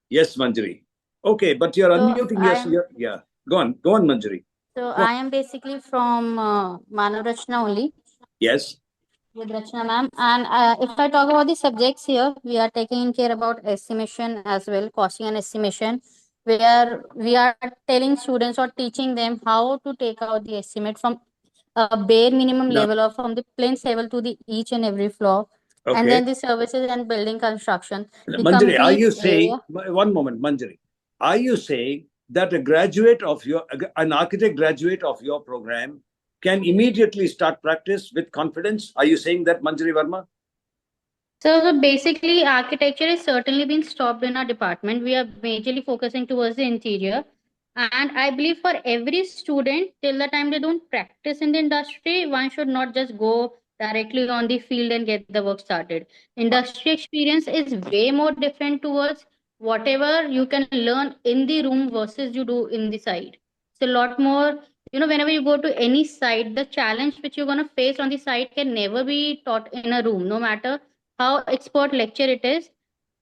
Yes, Manjari. Okay, but you're So unmuting. Yes, yeah. Go on, Manjari. So Go on. I am basically from Rachna only Yes. with Rachna ma'am. And if I talk about the subjects here, we are taking care about estimation as well, costing and estimation, where we are telling students or teaching them how to take out the estimate from a bare minimum No. level or from the plain level to the each and every floor. Okay. And then the services and building construction. The Manjari, are you complete saying, area. one moment, Manjari, are you saying that an architect graduate of your program can immediately start practice with confidence? Are you saying that, Manjari Verma? So basically, architecture is certainly been stopped in our department. We are majorly focusing towards the interior. And I believe for every student, till the time they don't practice in the industry, one should not just go directly on the field and get the work started. Industry experience is way more different towards whatever you can learn in the room versus you do in the site. It's a lot more, whenever you go to any site, the challenge which you're going to face on the site can never be taught in a room, no matter how expert lecture it is.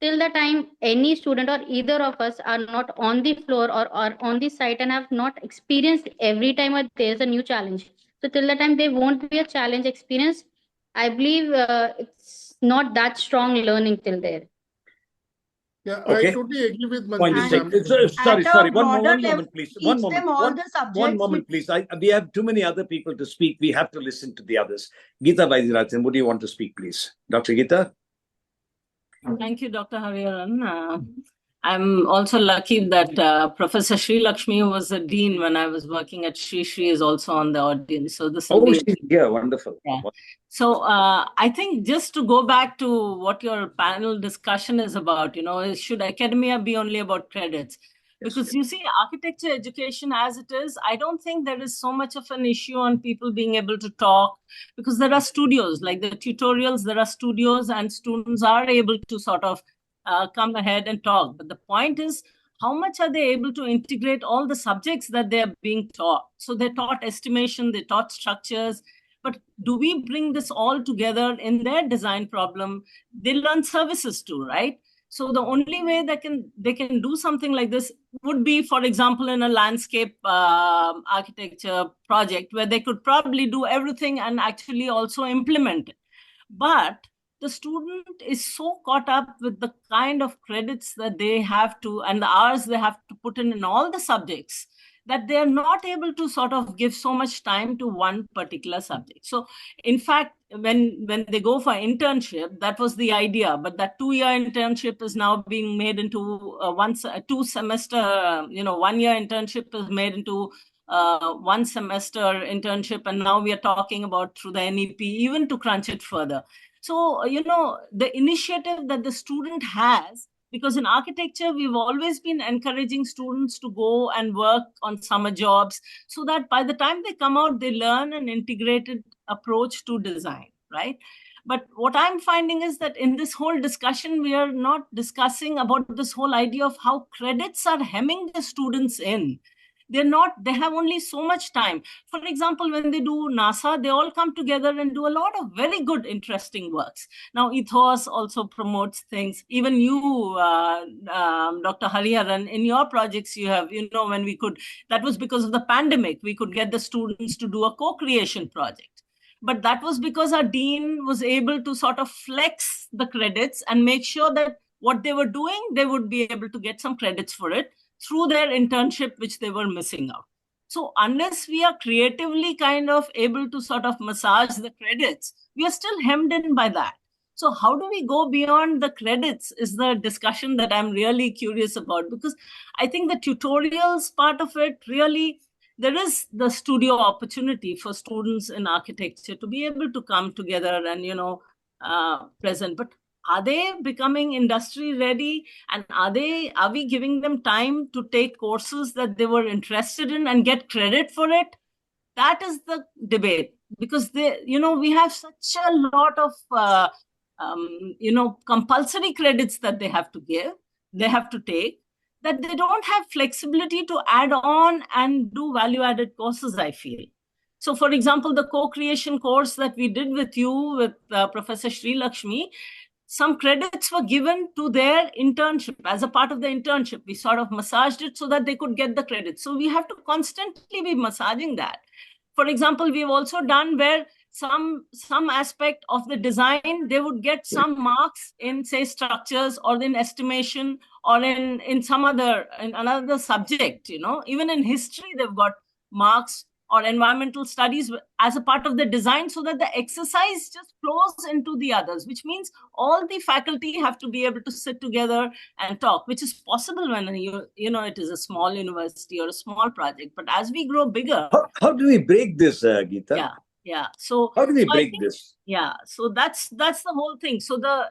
Till the time any student or either of us are not on the floor or are on the site and have not experienced every time there's a new challenge, so till the time there won't be a challenge experience, I believe it's not that strong learning till there. Yeah, Okay. I totally agree with Point is Manjari taken. ma'am. Sorry. One broader level, moment, please. teach them all the subjects. One moment, please. We have too many other people to speak. We have to listen to the others. Geeta Vaidyanathan, would you want to speak, please? Dr. Geeta? Thank you, Dr. Hariharan. I'm also lucky that Professor Sri Lakshmi, who was a dean when I was working at Sri, is also on the audience. So this will be. She's here. Wonderful. Yeah. So I think just to go back to what your panel discussion is about, should academia be only about credits? Because you see, architecture education as it is, I don't think there is so much of an issue on people being able to talk, because there are studios, like the tutorials, there are studios and students are able to sort of come ahead and talk. But the point is, how much are they able to integrate all the subjects that they're being taught? So they're taught estimation, they're taught structures, but do we bring this all together in their design problem? They learn services too, right? So the only way they can do something like this would be, for example, in a landscape architecture project where they could probably do everything and actually also implement it. But the student is so caught up with the kind of credits that they have to, and the hours they have to put in all the subjects, that they're not able to sort of give so much time to one particular subject. So in fact, when they go for internship, that was the idea, but that 2-year internship is now being made into a 2 semester, 1 year internship is made into 1 semester internship, and now we are talking about through the NEP even to crunch it further. So the initiative that the student has Because in architecture, we've always been encouraging students to go and work on summer jobs so that by the time they come out, they learn an integrated approach to design, right? But what I'm finding is that in this whole discussion, we are not discussing about this whole idea of how credits are hemming the students in. They have only so much time. For example, when they do NASA, they all come together and do a lot of very good, interesting works. Now, ethos also promotes things. Even you, Dr. Hariharan, in your projects, you have, when we could, that was because of the pandemic, we could get the students to do a co-creation project. But that was because our dean was able to sort of flex the credits and make sure that what they were doing, they would be able to get some credits for it through their internship, which they were missing out. So unless we are creatively kind of able to sort of massage the credits, we are still hemmed in by that. So how do we go beyond the credits is the discussion that I'm really curious about, because I think the tutorials part of it really, there is the studio opportunity for students in architecture to be able to come together and, present. But are they becoming industry ready? And are we giving them time to take courses that they were interested in and get credit for it? That is the debate, because we have such a lot of, compulsory credits that they have to give, they have to take, that they don't have flexibility to add on and do value-added courses, I feel. So, for example, the co-creation course that we did with you, with Professor Sri Lakshmi, some credits were given to their internship. As a part of the internship, we sort of massaged it so that they could get the credit. So we have to constantly be massaging that. For example, we've also done where some aspect of the design, they would get some marks in, say, structures or in estimation or in some other, in another subject, even in history, they've got marks or environmental studies as a part of the design, so that the exercise just flows into the others, which means all the faculty have to be able to sit together and talk, which is possible when it is a small university or a small project. But as we grow bigger, how do we break this, Geeta? Yeah. So how do we break this? Yeah. So that's the whole thing. So the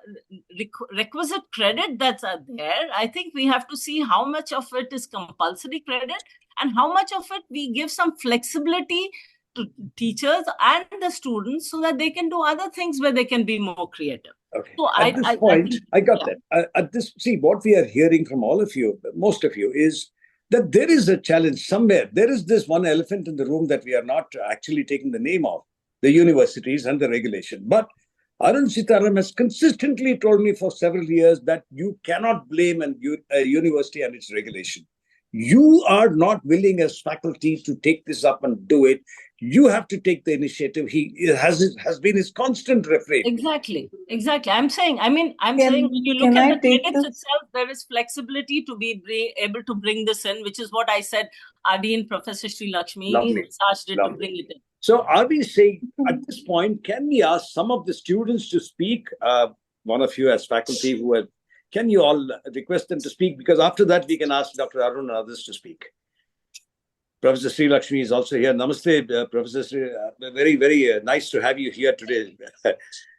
requisite credit that's there, I think we have to see how much of it is compulsory credit and how much of it we give some flexibility to teachers and the students so that they can do other things where they can be more creative. Okay. So at this point, I got that. See, what we are hearing from all of you, most of you, is that there is a challenge somewhere. There is this one elephant in the room that we are not actually taking the name of, the universities and the regulation. But Arun Seetharam has consistently told me for several years that you cannot blame a university and its regulation. You are not willing as faculty to take this up and do it. You have to take the initiative. He has been his constant refrain. Exactly. I'm saying when you look at the credits itself, there is flexibility to be able to bring this in, which is what I said. Dean, Professor Sri Lakshmi, asked it to bring it in. So are we saying at this point, can we ask some of the students to speak? One of you as faculty who have, can you all request them to speak? Because after that, we can ask Dr. Arun and others to speak. Professor Sri Lakshmi is also here. Namaste, Professor Sri. Very, very nice to have you here today.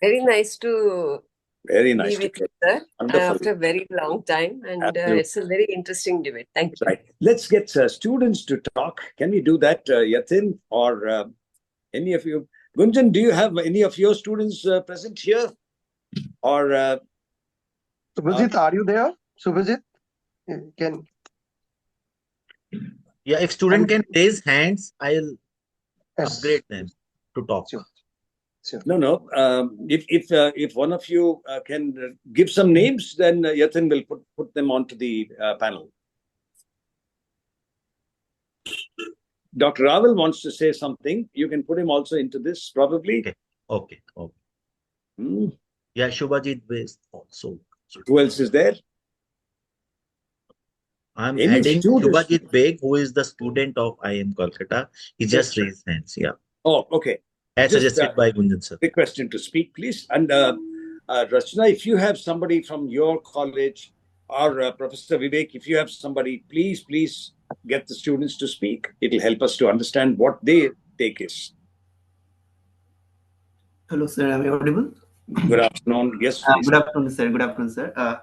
Very nice to be with you, sir. After a very long time. And it's a very interesting debate. Thank you. Right. Let's get students to talk. Can we do that, Yatin, or any of you? Gunjan, do you have any of your students present here? Or Subhajit, are you there? Subhajit, can... Yeah, if student can raise hands, I'll upgrade them to talk. Sure. No. If one of you can give some names, then Yatin will put them onto the panel. Dr. Raval wants to say something. You can put him also into this, probably. Okay. Yeah, Shubhajit Best also. Who else is there? I'm adding Shubhajit Beg, who is the student of IIM Kolkata. He just raised hands. Yeah. Oh, okay. As suggested by Gunjan sir. Request him to speak, please. And Rachna, if you have somebody from your college, or Professor Vivek, if you have somebody, please get the students to speak. It will help us to understand what their take is. Hello, sir. Am I audible? Good afternoon. Yes, good afternoon, sir.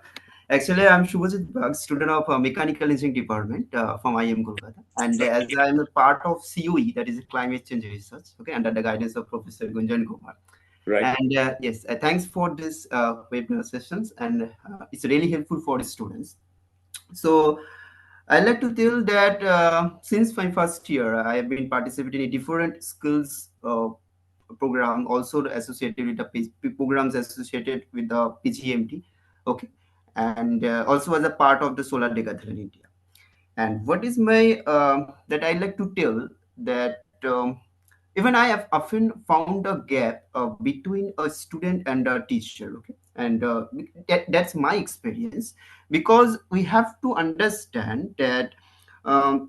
Actually, I'm Shubhajit Bag, student of Mechanical Engineering Department from IIM Kolkata. And as I'm a part of COE, that is Climate Change Research, okay, under the guidance of Professor Gunjan Kumar. Right. And yes, thanks for this webinar sessions, and it's really helpful for the students. So I'd like to tell that since my first year, I have been participating in different skills program, also associated with the programs associated with the PGMT, okay, and also as a part of the solar decathlon in India. And what is my that I like to tell that even I have often found a gap between a student and a teacher, okay, and that's my experience, because we have to understand that um,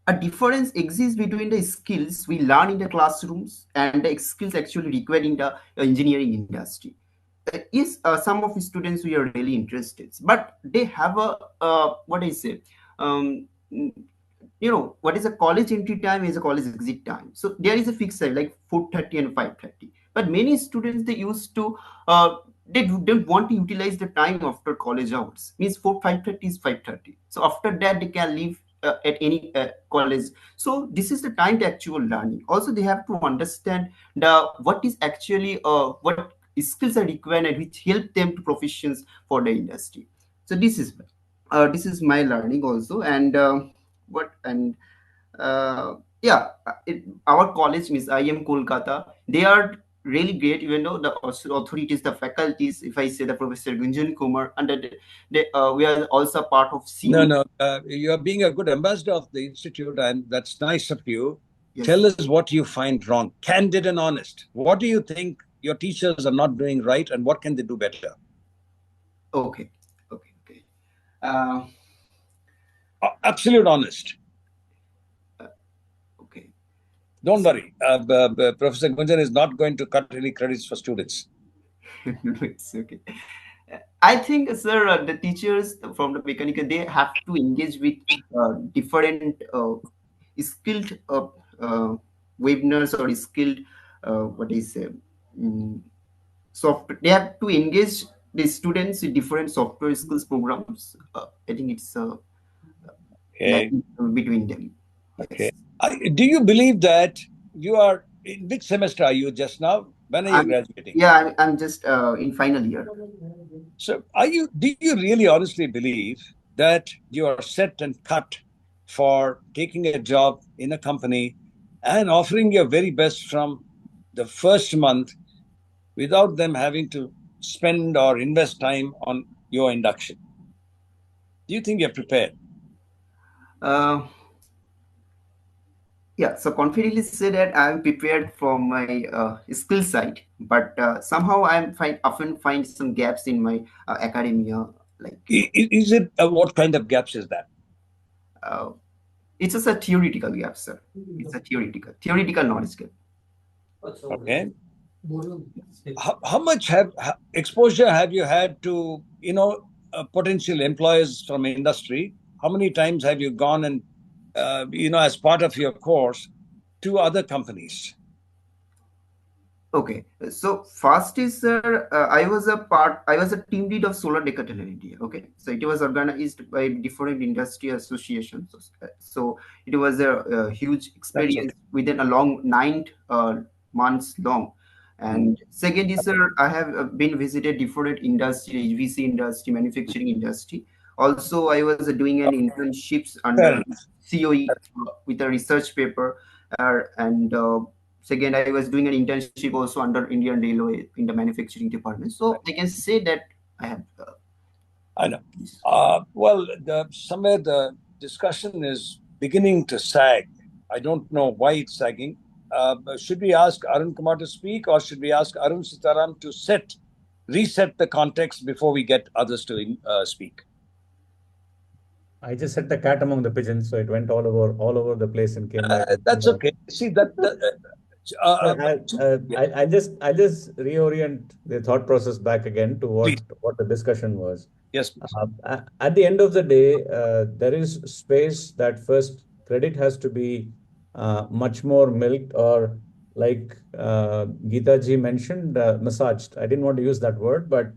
a difference exists between the skills we learn in the classrooms and the skills actually required in the engineering industry. Is some of the students we are really interested, but they have a what I say, um, what is a college entry time is a college exit time. So there is a fixed time like 4:30 and 5:30. But many students, they used to don't want to utilize the time after college hours. Means 5:30 is 5:30. So after that they can leave at any college. So this is the time to actual learning. Also, they have to understand the what is actually what skills are required and which help them to proficiency for the industry. So this is my learning also. And what and yeah, our college means IIM Kolkata, they are really great, even though the authorities, the faculties, if I say the Professor Gunjan Kumar, and we are also part of CU. No, you are being a good ambassador of the institute, and that's nice of you. Yes. Tell us what you find wrong, candid and honest. What do you think your teachers are not doing right, and what can they do better? Okay. Absolute honest. Okay. Don't worry. Professor Gunjan is not going to cut any credits for students. It's okay. I think, sir, the teachers from the mechanical, they have to engage with different skilled webinars or skilled what is software. They have to engage the students in different software skills programs. I think it's Okay. between them. Okay. Do you believe that you are in which semester are you just now? When are you graduating? Yeah, I'm just in final year. So do you really honestly believe that you are set and cut for taking a job in a company and offering your very best from the first month without them having to spend or invest time on your induction? Do you think you're prepared? Yeah, so confidently say that I'm prepared for my skill side, but somehow often find some gaps in my academia. Like, is it what kind of gaps is that? It's just a theoretical gap, sir. It's a theoretical knowledge gap. Okay. How much exposure have you had to potential employers from industry? How many times have you gone and as part of your course to other companies? Okay, so first is, sir, I was a team lead of Solar Decathlon in India. Okay, so it was organized by different industry associations. So it was a huge experience within a long 9 months long. And second is, sir, I have been visited different industry, HVC industry, manufacturing industry. Also, I was doing an internships under COE with a research paper, and second, I was doing an internship also under Indian Railway in the manufacturing department. So I can say that I have. I know. Well, somewhere the discussion is beginning to sag. I don't know why it's sagging. Should we ask Arun Kumar to speak, or should we ask Arun Seetharam to reset the context before we get others to speak? I just set the cat among the pigeons, so it went all over the place and came back. That's okay. See that. I just reorient the thought process back again to what the discussion was. Yes. At the end of the day, there is space that first credit has to be much more milked, or like Geeta ji mentioned, massaged. I didn't want to use that word, but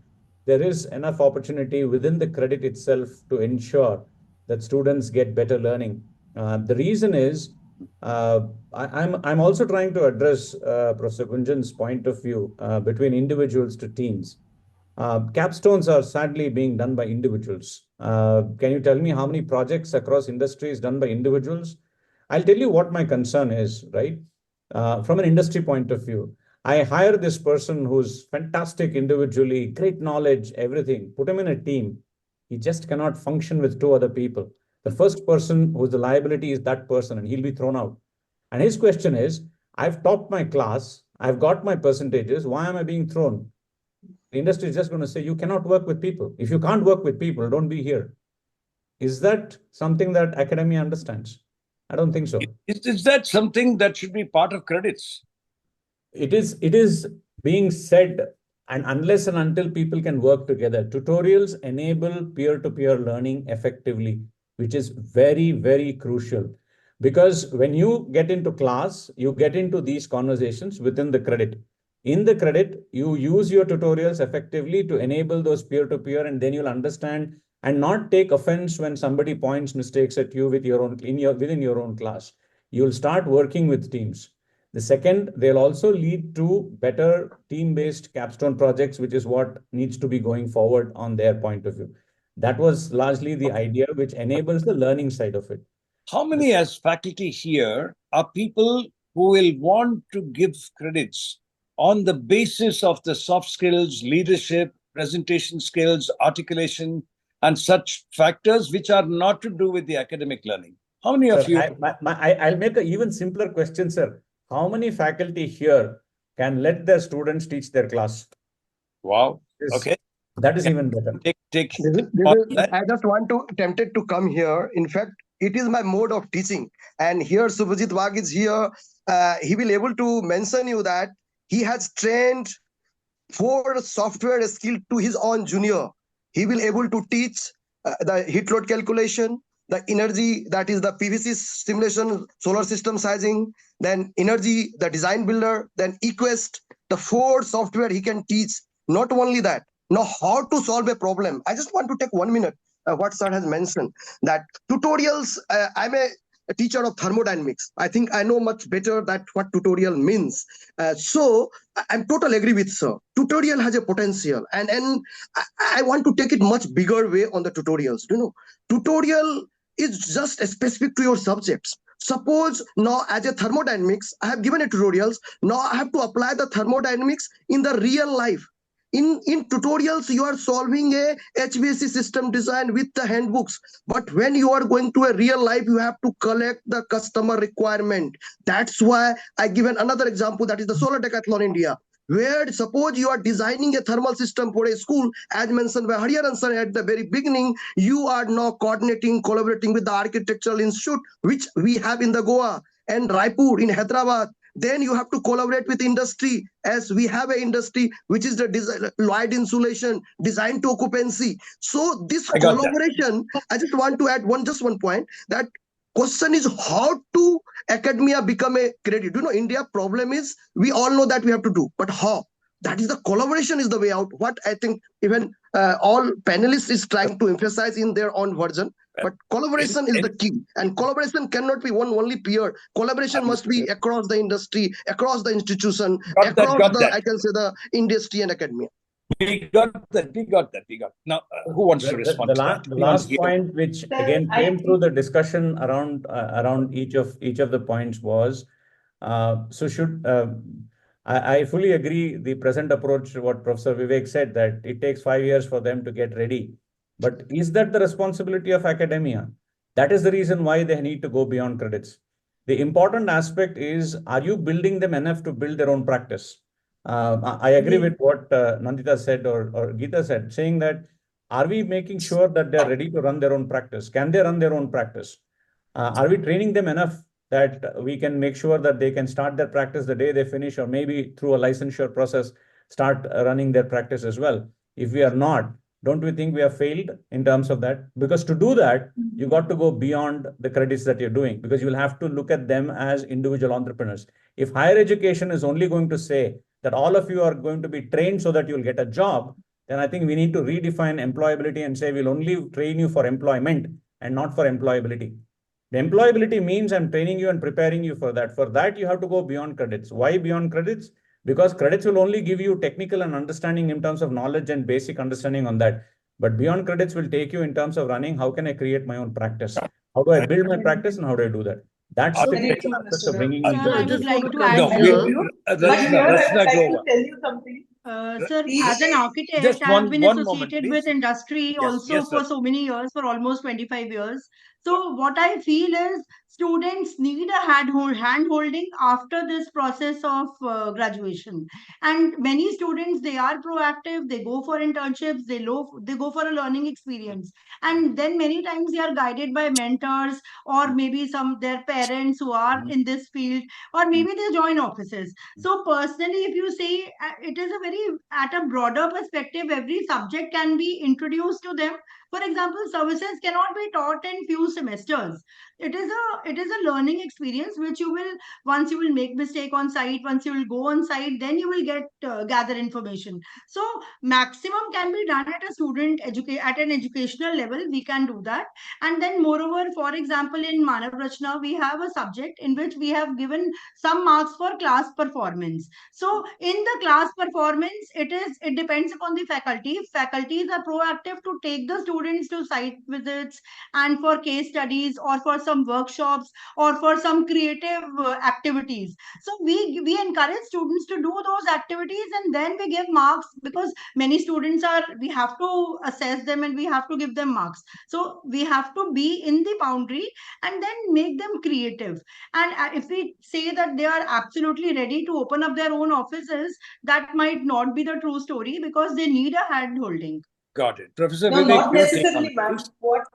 there is enough opportunity within the credit itself to ensure that students get better learning. The reason is, I'm also trying to address Professor Gunjan's point of view between individuals to teams. Capstones are sadly being done by individuals. Can you tell me how many projects across industries done by individuals? I'll tell you what my concern is, right? From an industry point of view, I hire this person who's fantastic individually, great knowledge, everything, put him in a team. He just cannot function with two other people. The first person who's the liability is that person, and he'll be thrown out. And his question is, I've topped my class, I've got my percentages, why am I being thrown? The industry is just going to say, you cannot work with people. If you can't work with people, don't be here. Is that something that academia understands? I don't think so. Is that something that should be part of credits? It is being said, and unless and until people can work together, tutorials enable peer-to-peer learning effectively, which is very, very crucial. Because when you get into class, you get into these conversations within the credit. In the credit, you use your tutorials effectively to enable those peer-to-peer, and then you'll understand and not take offense when somebody points mistakes at you with within your own class. You'll start working with teams. The second, they'll also lead to better team-based capstone projects, which is what needs to be going forward on their point of view. That was largely the idea, which enables the learning side of it. How many as faculty here are people who will want to give credits on the basis of the soft skills, leadership, presentation skills, articulation, and such factors which are not to do with the academic learning? How many of you? I'll make an even simpler question, sir. How many faculty here can let their students teach their class? Wow. Okay. That is even better. I just want to tempted to come here. In fact, it is my mode of teaching. And here Subhajit Wagh is here. He will able to mention you that he has trained 4 software skill to his own junior. He will able to teach the heat load calculation, the energy, that is the PVC simulation, solar system sizing, then energy, the design builder, then eQuest, the 4 software he can teach. Not only that, now how to solve a problem. I just want to take 1 minute what sir has mentioned, that tutorials, I'm a teacher of thermodynamics. I think I know much better that what tutorial means. So I'm totally agree with sir. Tutorial has a potential, and I want to take it much bigger way on the tutorials. Tutorial is just specific to your subjects. Suppose now as a thermodynamics, I have given a tutorials. Now I have to apply the thermodynamics in the real life. In tutorials, you are solving a HVAC system design with the handbooks. But when you are going to a real life, you have to collect the customer requirement. That's why I given another example, that is the Solar Decathlon India, where suppose you are designing a thermal system for a school, as mentioned by Hariharan sir at the very beginning, you are now collaborating with the Architectural Institute, which we have in the Goa, and Raipur in Hyderabad. Then you have to collaborate with industry, as we have an industry which is the Lloyd insulation, design to occupancy. So this collaboration, I just want to add one point, that question is how to academia become a credit. India problem is, we all know that we have to do, but how? That is the collaboration is the way out. What I think even all panelists is trying to emphasize in their own version. But collaboration is the key, and collaboration cannot be only peer. Collaboration must be across the industry, across the institution, across I can say the industry and academia. We got that. Now, who wants to respond to that? The last point, which again came through the discussion around each of the points was, I fully agree the present approach, what Professor Vivek said, that it takes 5 years for them to get ready. But is that the responsibility of academia? That is the reason why they need to go beyond credits. The important aspect is, are you building them enough to build their own practice? I agree with what Nandita said or Geeta said, saying that, are we making sure that they're ready to run their own practice? Can they run their own practice? Are we training them enough that we can make sure that they can start their practice the day they finish, or maybe through a licensure process, start running their practice as well? If we are not, don't we think we have failed in terms of that? Because to do that, you got to go beyond the credits that you're doing, because you will have to look at them as individual entrepreneurs. If higher education is only going to say that all of you are going to be trained so that you'll get a job, then I think we need to redefine employability and say we'll only train you for employment and not for employability. The employability means I'm training you and preparing you for that. For that, you have to go beyond credits. Why beyond credits? Because credits will only give you technical and understanding in terms of knowledge and basic understanding on that. But beyond credits will take you in terms of running. How can I create my own practice? How do I build my practice and how do I do that? That's the critical aspect of bringing Sir, into I the would business. like to come add No, here. But here I would Rachna, like go to on. tell you something. Sir, as an architect, Just I have been one moment, associated please. with industry Yes, also yes, for sir. so many years, for almost 25 years. So what I feel is students need a hand holding after this process of graduation. And many students, they are proactive, they go for internships, they go for a learning experience. And then many times they are guided by mentors or maybe some their parents who are in this field, or maybe they join offices. So personally, if you say it is a very at a broader perspective, every subject can be introduced to them. For example, services cannot be taught in few semesters. It is a learning experience which you will, once you will make mistake on site, once you will go on site, then you will get gather information. So maximum can be done at a at an educational level. We can do that. And then moreover, for example, in Manav Rachna, we have a subject in which we have given some marks for class performance. So in the class performance, it depends upon the faculty. If faculties are proactive to take the students to site visits and for case studies or for some workshops or for some creative activities. So we encourage students to do those activities, and then we give marks, because many students are, we have to assess them and we have to give them marks. So we have to be in the boundary and then make them creative. And if we say that they are absolutely ready to open up their own offices, that might not be the true story, because they need a hand holding. Got it. Professor No, Vivek, not your take on necessarily, it, ma'am. please. What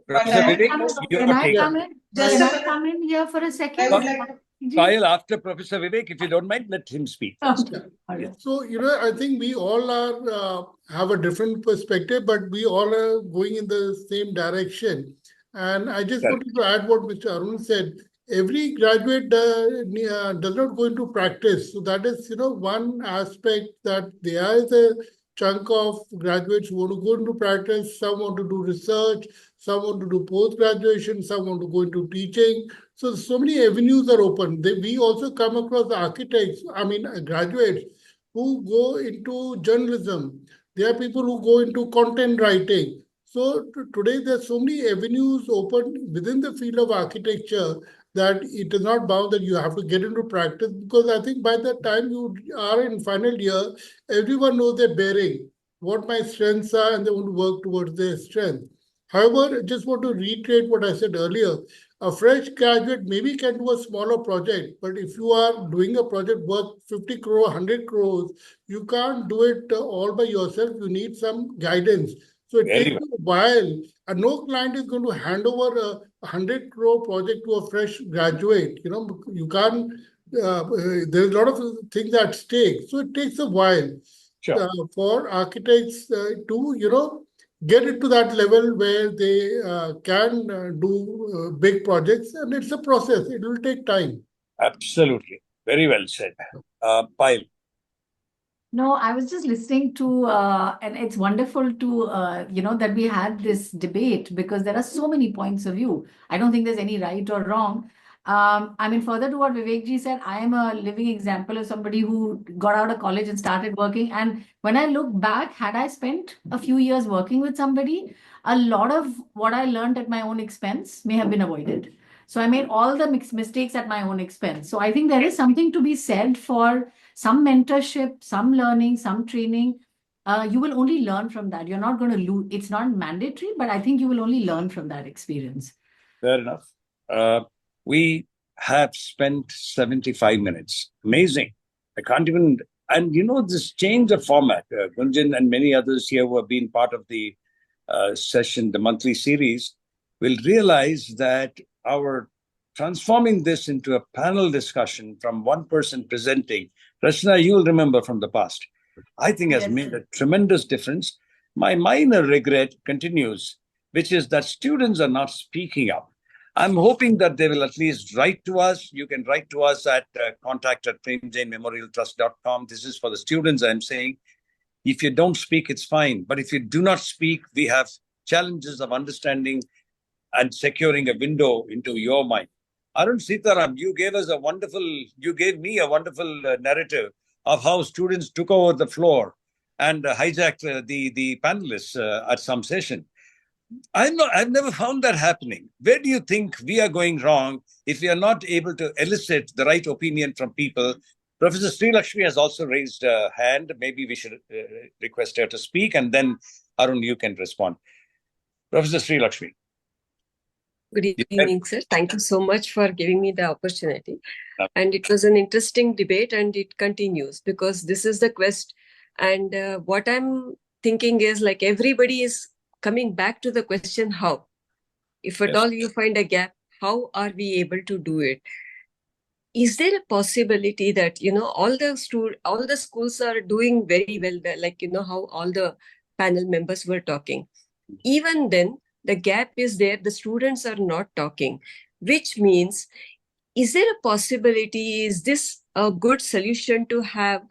Professor Vivek, your Can I take come on it. in? Just Can a I minute. come in here for a I second? would like to. Payal, after Professor Vivek, if you don't mind, let him speak first. Okay. All right. So, I think we all are have a different perspective, but we all are going in the same direction. And I just Correct. wanted to add what Mr. Arun said. Every graduate does not go into practice. So that is, one aspect, that there is a chunk of graduates who want to go into practice. Some want to do research, some want to do post-graduation, some want to go into teaching. So many avenues are open. We also come across architects, graduates who go into journalism. There are people who go into content writing. So today there's so many avenues open within the field of architecture that it is not bound that you have to get into practice, because I think by the time you are in final year, everyone knows their bearing, what my strengths are, and they want to work towards their strength. However, I just want to reiterate what I said earlier. A fresh graduate maybe can do a smaller project, but if you are doing a project worth 50 crore, 100 crores, you can't do it all by yourself. You need some guidance. So it takes a while, and no client is going to hand over a 100 crore project to a fresh graduate. You can't, there's a lot of things at stake. So it takes a while for architects to, get it to that level where they can do big projects, and it's a process. It will take time. Absolutely. Very well said. Payal. No, I was just listening to, and it's wonderful to, that we had this debate, because there are so many points of view. I don't think there's any right or wrong. Further to what Vivek ji said, I am a living example of somebody who got out of college and started working. And when I look back, had I spent a few years working with somebody, a lot of what I learned at my own expense may have been avoided. So I made all the mistakes at my own expense. So I think there is something to be said for some mentorship, some learning, some training. You will only learn from that. You're not going to lose. It's not mandatory, but I think you will only learn from that experience. Fair enough. We have spent 75 minutes. Amazing. I can't even, and this change of format, Gunjan and many others here who have been part of the session, the monthly series, will realize that our transforming this into a panel discussion from one person presenting, Rachna, you will remember from the past, I think has made a tremendous difference. My minor regret continues, which is that students are not speaking up. I'm hoping that they will at least write to us. You can write to us at contact@premjainmemorialtrust.com. This is for the students, I'm saying. If you don't speak, it's fine. But if you do not speak, we have challenges of understanding and securing a window into your mind. Arun Seetharam, you gave me a wonderful narrative of how students took over the floor and hijacked the panelists at some session. I've never found that happening. Where do you think we are going wrong if we are not able to elicit the right opinion from people? Professor Sri Lakshmi has also raised a hand. Maybe we should request her to speak, and then Arun, you can respond. Professor Sri Lakshmi. Good evening, sir. Thank you so much for giving me the opportunity. And it was an interesting debate, and it continues because this is the quest. And what I'm thinking is, like, everybody is coming back to the question, how? If at all you find a gap, how are we able to do it? Is there a possibility that, all the schools are doing very well, like, how all the panel members were talking. Even then, the gap is there, the students are not talking, which means, is there a possibility, is this a good solution to have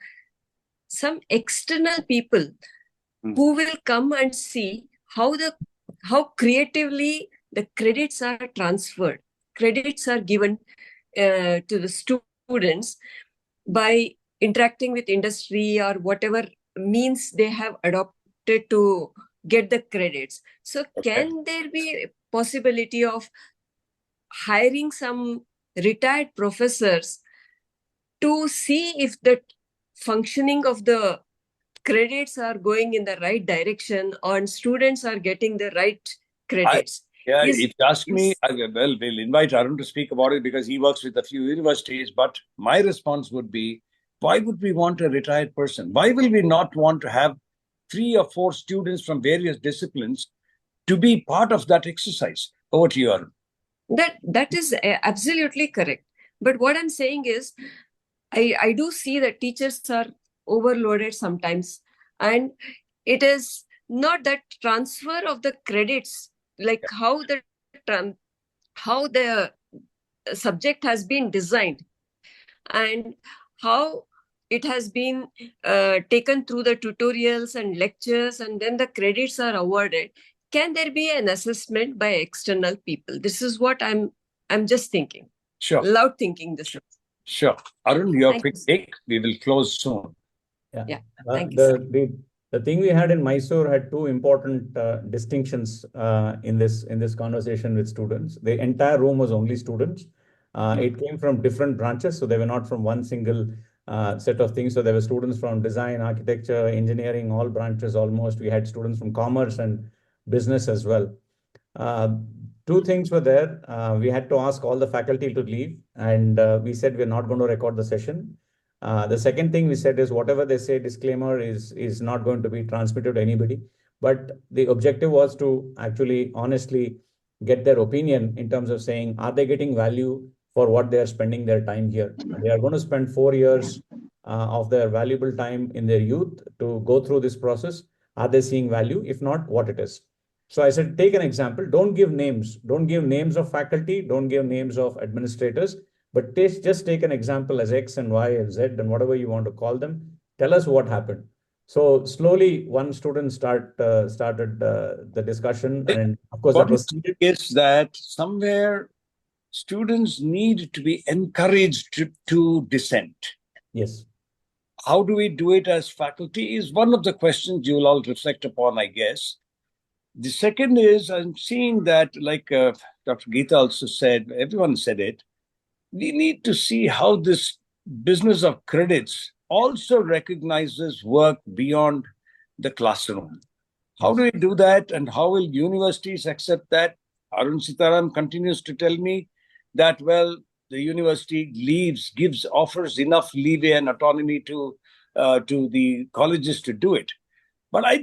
some external people who will come and see how creatively the credits are transferred, credits are given to the students by interacting with industry or whatever means they have adopted to get the credits. So can there be a possibility of hiring some retired professors to see if the functioning of the credits are going in the right direction and students are getting the right credits? If you ask me, we'll invite Arun to speak about it because he works with a few universities. But my response would be, why would we want a retired person? Why will we not want to have 3 or 4 students from various disciplines to be part of that exercise? Over to you, Arun. That is absolutely correct. But what I'm saying is, I do see that teachers are overloaded sometimes. And it is not that transfer of the credits, like how the subject has been designed and how it has been taken through the tutorials and lectures, and then the credits are awarded. Can there be an assessment by external people? This is what I'm just thinking. Sure. Loud thinking this. Sure. Arun, your quick take. We will close soon. Yeah. Thank you. The thing we had in Mysore had 2 important distinctions in this conversation with students. The entire room was only students. It came from different branches, so they were not from one single set of things. So there were students from design, architecture, engineering, all branches almost. We had students from commerce and business as well. 2 things were there. We had to ask all the faculty to leave, and we said we're not going to record the session. The second thing we said is whatever they say, disclaimer is not going to be transmitted to anybody. But the objective was to actually honestly get their opinion in terms of saying, are they getting value for what they are spending their time here? They are going to spend 4 years of their valuable time in their youth to go through this process. Are they seeing value? If not, what it is? So I said, take an example. Don't give names. Don't give names of faculty. Don't give names of administrators. But just take an example as X and Y and Z and whatever you want to call them. Tell us what happened. So slowly, one student started the discussion, and of course, what is that somewhere students need to be encouraged to dissent. Yes. How do we do it as faculty is one of the questions you will all reflect upon, I guess. The second is, I'm seeing that, like Dr. Geeta also said, everyone said it, we need to see how this business of credits also recognizes work beyond the classroom. How do we do that, and how will universities accept that? Arun Seetharam continues to tell me that, well, the university offers enough leeway and autonomy to the colleges to do it. But I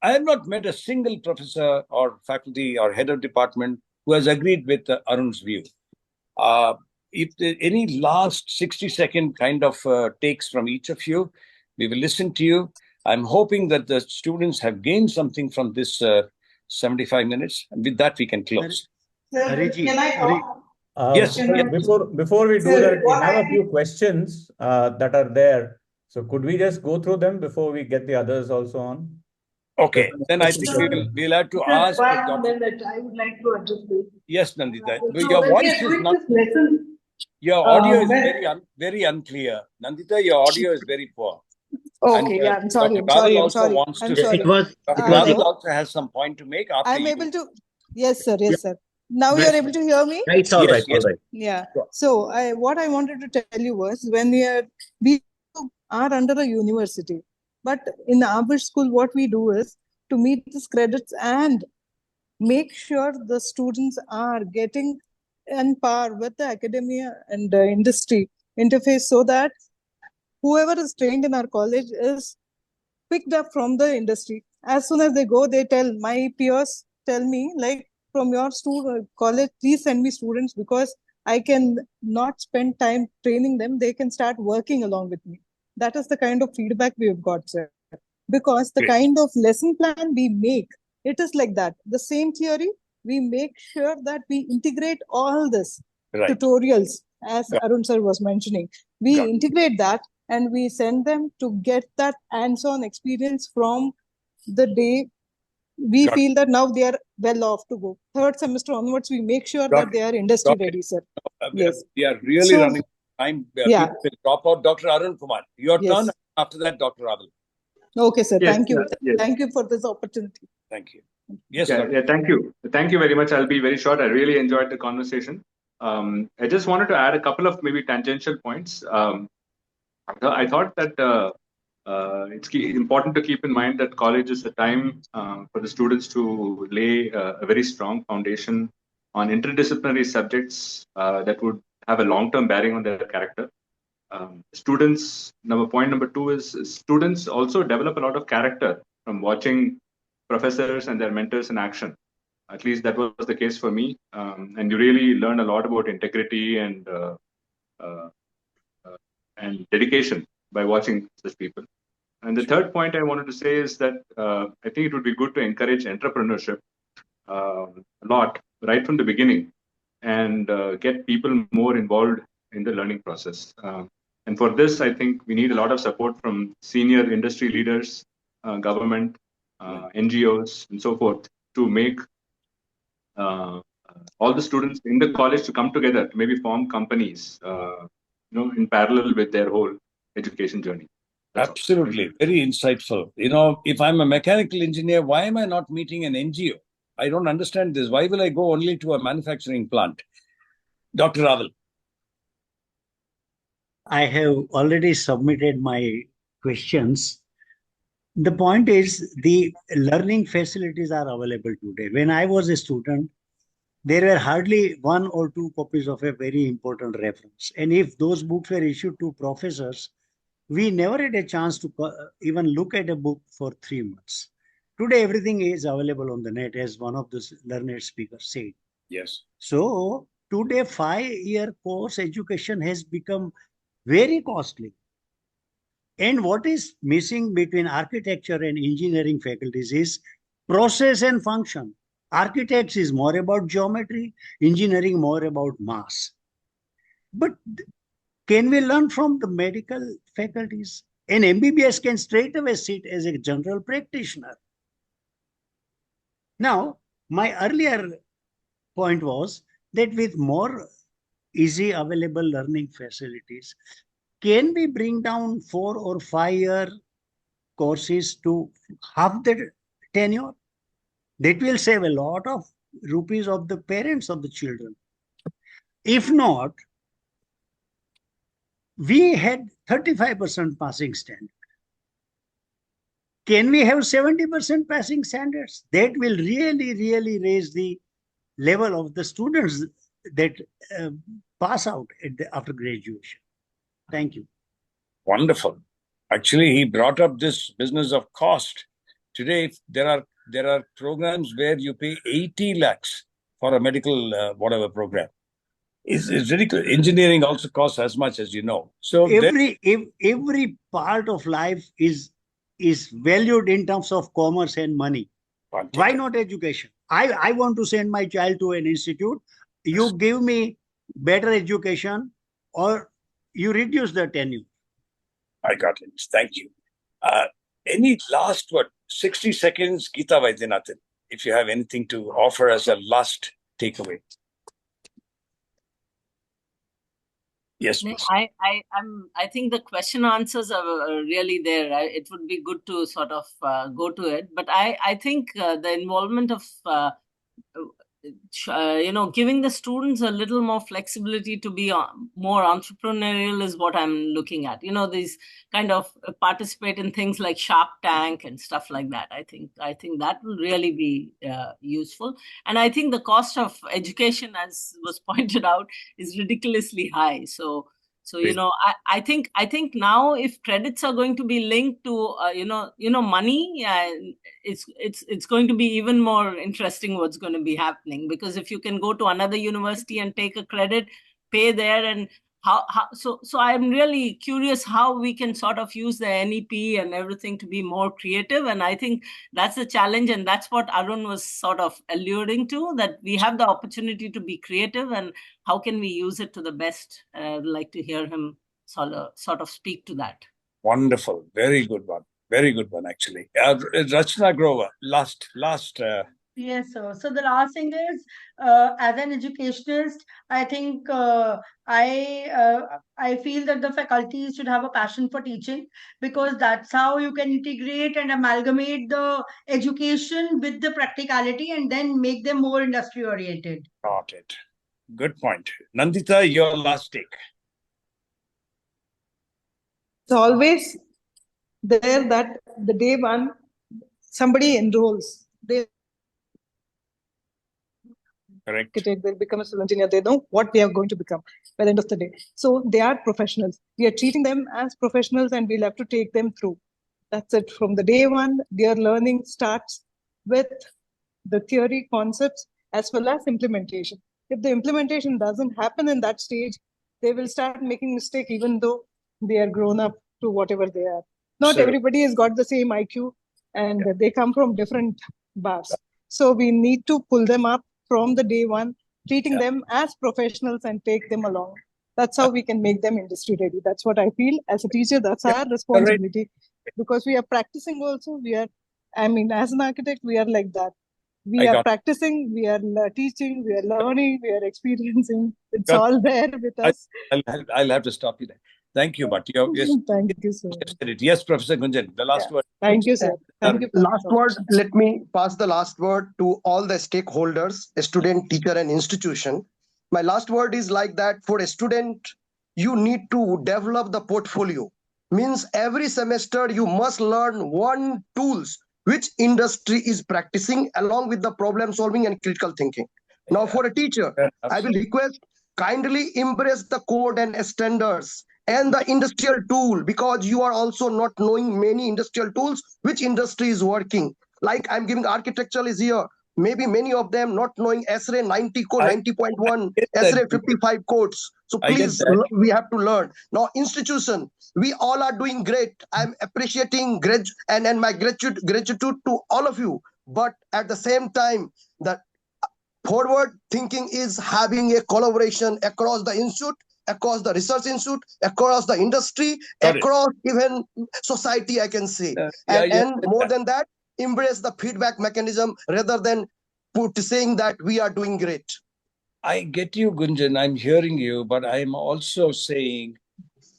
have not met a single professor or faculty or head of department who has agreed with Arun's view. If there any last 60-second kind of takes from each of you, we will listen to you. I'm hoping that the students have gained something from this 75 minutes. And with that, we can close. Sir, can I talk? Yes. Before we do that, we have a few questions that are there. So could we just go through them before we get the others also on? Okay, then I think we'll have to ask. One minute, I would like to address this. Yes, Nandita. So Your when we voice are is doing not. this lesson, Your audio is when- very unclear. Nandita, your audio is very poor. Okay, yeah, I'm sorry, Dr. I'm sorry, Raval I'm also sorry. wants I'm to sorry. speak. Dr. Hello? Raval also has some point to make after I'm you. able to, yes, sir, yes, sir. Now you're able to hear me? It's all right, all right. Yeah. Sure. So what I wanted to tell you was when we are under a university, but in our school, what we do is to meet these credits and make sure the students are getting on par with the academia and the industry interface so that whoever is trained in our college is picked up from the industry. As soon as they go, they tell my peers, tell me like from your college, please send me students because I can not spend time training them. They can start working along with me. That is the kind of feedback we have got, sir. Because the kind of lesson plan we make, it is like that. The same theory, we make sure that we integrate all this tutorials, as Arun sir was mentioning. We integrate that and we send them to get that hands-on experience from the day we feel that now they are well off to go. Third semester onwards, we make sure that they are industry ready, sir. Yes. We are really running time. Yeah. People will drop out. Dr. Arun Kumar, your turn. After that, Dr. Raval. Okay, sir. Yes, thank you. yes. Thank you for this opportunity. Thank you. Yes, yeah, thank you. Thank you very much. I'll be very short. I really enjoyed the conversation. I just wanted to add a couple of maybe tangential points. I thought that it's important to keep in mind that college is a time for the students to lay a very strong foundation on interdisciplinary subjects that would have a long-term bearing on their character. Students, point number two is students also develop a lot of character from watching professors and their mentors in action. At least that was the case for me. And you really learn a lot about integrity and dedication by watching such people. And the third point I wanted to say is that I think it would be good to encourage entrepreneurship a lot right from the beginning and get people more involved in the learning process. And for this, I think we need a lot of support from senior industry leaders, government, NGOs, and so forth to make all the students in the college to come together to maybe form companies, in parallel with their whole education journey. Absolutely. Very insightful. If I'm a mechanical engineer, why am I not meeting an NGO? I don't understand this. Why will I go only to a manufacturing plant? Dr. Raval. I have already submitted my questions. The point is the learning facilities are available today. When I was a student, there were hardly 1 or 2 copies of a very important reference. And if those books were issued to professors, we never had a chance to even look at a book for 3 months. Today, everything is available on the net, as one of the learned speakers said. Yes. So today, 5-year course education has become very costly. And what is missing between architecture and engineering faculties is process and function. Architects is more about geometry, engineering more about mass. But can we learn from the medical faculties? An MBBS can straight away sit as a general practitioner. Now, my earlier point was that with more easy available learning facilities, can we bring down 4 or 5-year courses to half the tenure? That will save a lot of rupees of the parents of the children. If not, we had 35% passing standard. Can we have 70% passing standards? That will really, really raise the level of the students that pass out after graduation. Thank you. Wonderful. Actually, he brought up this business of cost. Today, there are programs where you pay 80 lakhs for a medical whatever program. It's ridiculous. Engineering also costs as much, as you know. So every part of life is valued in terms of commerce and money. Why not education? I want to send my child to an institute. You give me better education or you reduce the tenure. I got it. Thank you. Any last word? 60 seconds, Geeta Vaidyanathan, if you have anything to offer as a last takeaway. Yes, please. I think the question answers are really there. It would be good to sort of go to it, but I think the involvement of giving the students a little more flexibility to be more entrepreneurial is what I'm looking at. These kind of participate in things like Shark Tank and stuff like that. I think that will really be useful. And I think the cost of education, as was pointed out, is ridiculously high. So I think now if credits are going to be linked to money, it's going to be even more interesting what's going to be happening, because if you can go to another university and take a credit, pay there, and so I'm really curious how we can sort of use the NEP and everything to be more creative. And I think that's the challenge, and that's what Arun was sort of alluding to, that we have the opportunity to be creative, and how can we use it to the best? I'd like to hear him sort of speak to that. Wonderful. Very good one. Very good one, actually. Rachna Grover, last. Yes, sir. So the last thing is, as an educationist, I think I feel that the faculty should have a passion for teaching, because that's how you can integrate and amalgamate the education with the practicality and then make them more industry oriented. Got it. Good point. Nandita, your last take. It's always there that the day one somebody enrolls. They Correct. They'll become a civil engineer. They know what they are going to become by the end of the day. So they are professionals. We are treating them as professionals, and we'll have to take them through. That's it. From the day one, their learning starts with the theory concepts as well as implementation. If the implementation doesn't happen in that stage, they will start making mistakes even though they are grown up to whatever they are. Not everybody has got the same IQ, and they come from different bars. So we need to pull them up from the day one, treating them as professionals and take them along. That's how we can make them industry ready. That's what I feel as a teacher. That's our responsibility, because we are practicing also. As an architect, we are like that. We are practicing, we are teaching, we are learning, we are experiencing. It's all there with us. I'll have to stop you there. Thank you, but yes. Thank you, sir. Yes, Professor Gunjan, the last word. Thank you, sir. Thank you. Last word, let me pass the last word to all the stakeholders, a student, teacher, and institution. My last word is like that: for a student, you need to develop the portfolio. Means every semester you must learn one tools which industry is practicing, along with the problem solving and critical thinking. Now for a teacher, I will request, kindly embrace the code and standards and the industrial tool, because you are also not knowing many industrial tools which industry is working. Like I'm giving architectural is here, maybe many of them not knowing SRA 90 code, 90.1, SRA 55 codes. So please, we have to learn. Now institution, we all are doing great. I'm appreciating and my gratitude to all of you. But at the same time, that forward thinking is having a collaboration across the institute, across the research institute, across the industry, across even society, I can say. And more than that, embrace the feedback mechanism rather than saying that we are doing great. I get you, Gunjan. I'm hearing you, but I'm also saying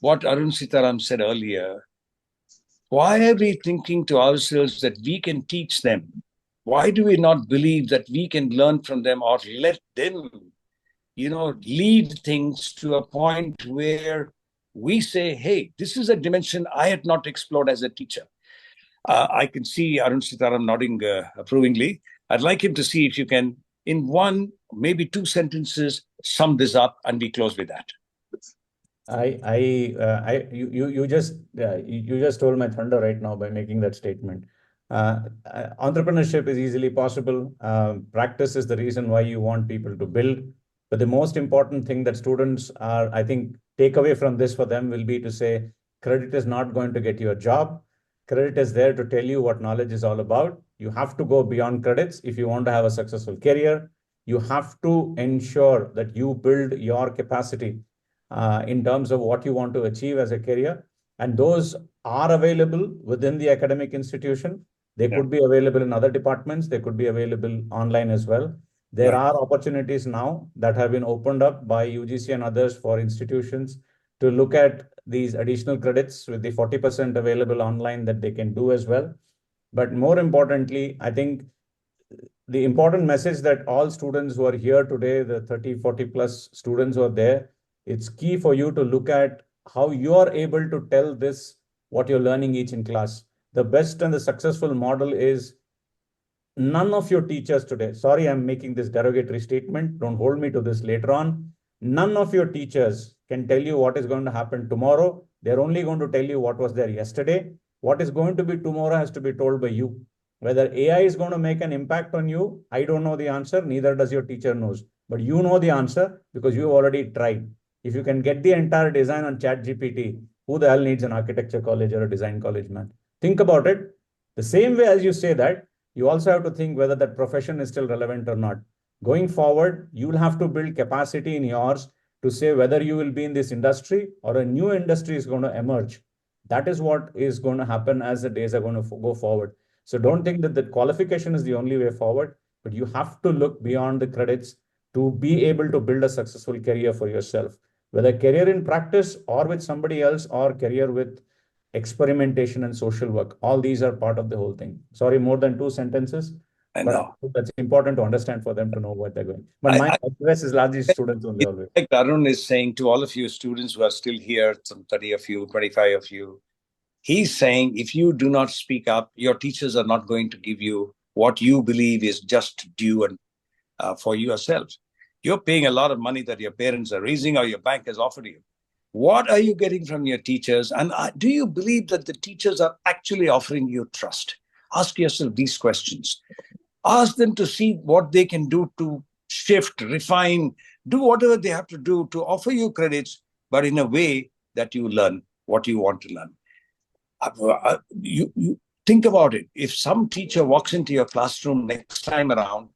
what Arun Seetharam said earlier. Why are we thinking to ourselves that we can teach them? Why do we not believe that we can learn from them, or let them, lead things to a point where we say, hey, this is a dimension I had not explored as a teacher. I can see Arun Seetharam nodding approvingly. I'd like him to see if you can, in one, maybe two sentences, sum this up, and we close with that. You just stole my thunder right now by making that statement. Entrepreneurship is easily possible. Practice is the reason why you want people to build. But the most important thing that students are, I think, take away from this for them will be to say, credit is not going to get you a job. Credit is there to tell you what knowledge is all about. You have to go beyond credits if you want to have a successful career. You have to ensure that you build your capacity in terms of what you want to achieve as a career. And those are available within the academic institution. They could be available in other departments. They could be available online as well. There are opportunities now that have been opened up by UGC and others for institutions to look at these additional credits with the 40% available online that they can do as well. But more importantly, I think the important message that all students who are here today, the 30, 40 plus students who are there, it's key for you to look at how you are able to tell this, what you're learning each in class. The best and the successful model is none of your teachers today, sorry, I'm making this derogatory statement, don't hold me to this later on. None of your teachers can tell you what is going to happen tomorrow. They're only going to tell you what was there yesterday. What is going to be tomorrow has to be told by you. Whether AI is going to make an impact on you, I don't know the answer, neither does your teacher knows. But you know the answer because you've already tried. If you can get the entire design on ChatGPT, who the hell needs an architecture college or a design college, man? Think about it. The same way as you say that, you also have to think whether that profession is still relevant or not. Going forward, you will have to build capacity in yours to say whether you will be in this industry or a new industry is going to emerge. That is what is going to happen as the days are going to go forward. So don't think that the qualification is the only way forward, but you have to look beyond the credits to be able to build a successful career for yourself, whether career in practice or with somebody else or career with experimentation and social work. All these are part of the whole thing. Sorry, more than 2 sentences. But that's important to understand for them to know what they're going. But my address is largely students only always. Like Arun is saying to all of you students who are still here, some 30 of you, 25 of you, he's saying if you do not speak up, your teachers are not going to give you what you believe is just due and for yourself. You're paying a lot of money that your parents are raising or your bank has offered you. What are you getting from your teachers? And do you believe that the teachers are actually offering you trust? Ask yourself these questions. Ask them to see what they can do to shift, refine, do whatever they have to do to offer you credits, but in a way that you learn what you want to learn. You think about it. If some teacher walks into your classroom next time around,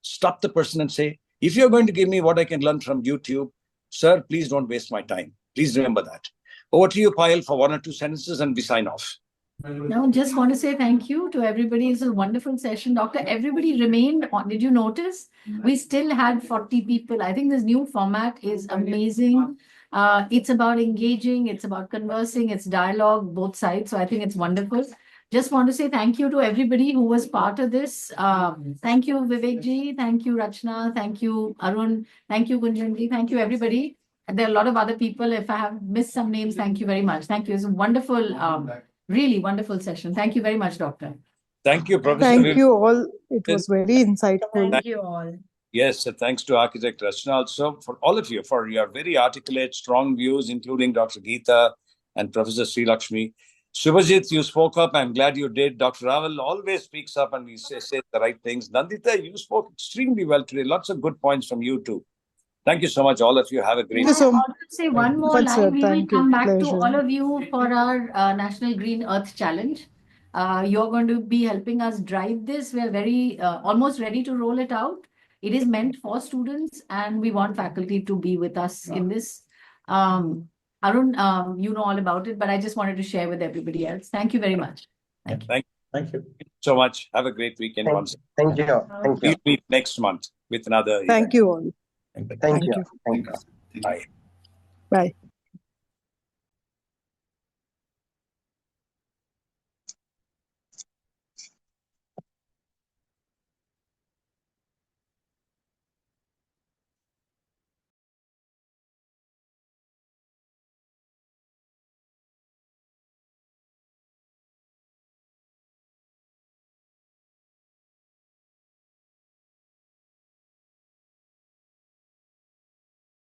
stop the person and say, if you're going to give me what I can learn from YouTube, sir, please don't waste my time. Please remember that. Over to you, Payal, for 1 or 2 sentences and we sign off. Now, just want to say thank you to everybody. It's a wonderful session. Doctor, everybody remained on. Did you notice? We still had 40 people. I think this new format is amazing. It's about engaging. It's about conversing. It's dialogue, both sides. So I think it's wonderful. Just want to say thank you to everybody who was part of this. Thank you, Vivek ji. Thank you, Rachna. Thank you, Arun. Thank you, Gunjan ji. Thank you, everybody. And there are a lot of other people. If I have missed some names, thank you very much. Thank you. It's a wonderful, really wonderful session. Thank you very much, Doctor. Thank you, Professor. Thank you all. It was very insightful. Thank you all. Yes, thanks to Architect Rachna also, for all of you, for your very articulate, strong views, including Dr. Geeta and Professor Sri Lakshmi. Subhajit, you spoke up. I'm glad you did. Dr. Raval always speaks up and he says the right things. Nandita, you spoke extremely well today. Lots of good points from you too. Thank you so much, all of you. Have a great day. I want to say one more line. We will come back Pleasure. to all of you for our National Green Earth Challenge. You're going to be helping us drive this. We're very almost ready to roll it out. It is meant for students and we want faculty to be with us in this. Arun, you know all about it, but I just wanted to share with everybody else. Thank you very much. Thank you. Thank you so much. Have a great weekend. Thank you. Thank you. We'll meet next month with another Thank event. you all. Thank you. Bye. Bye.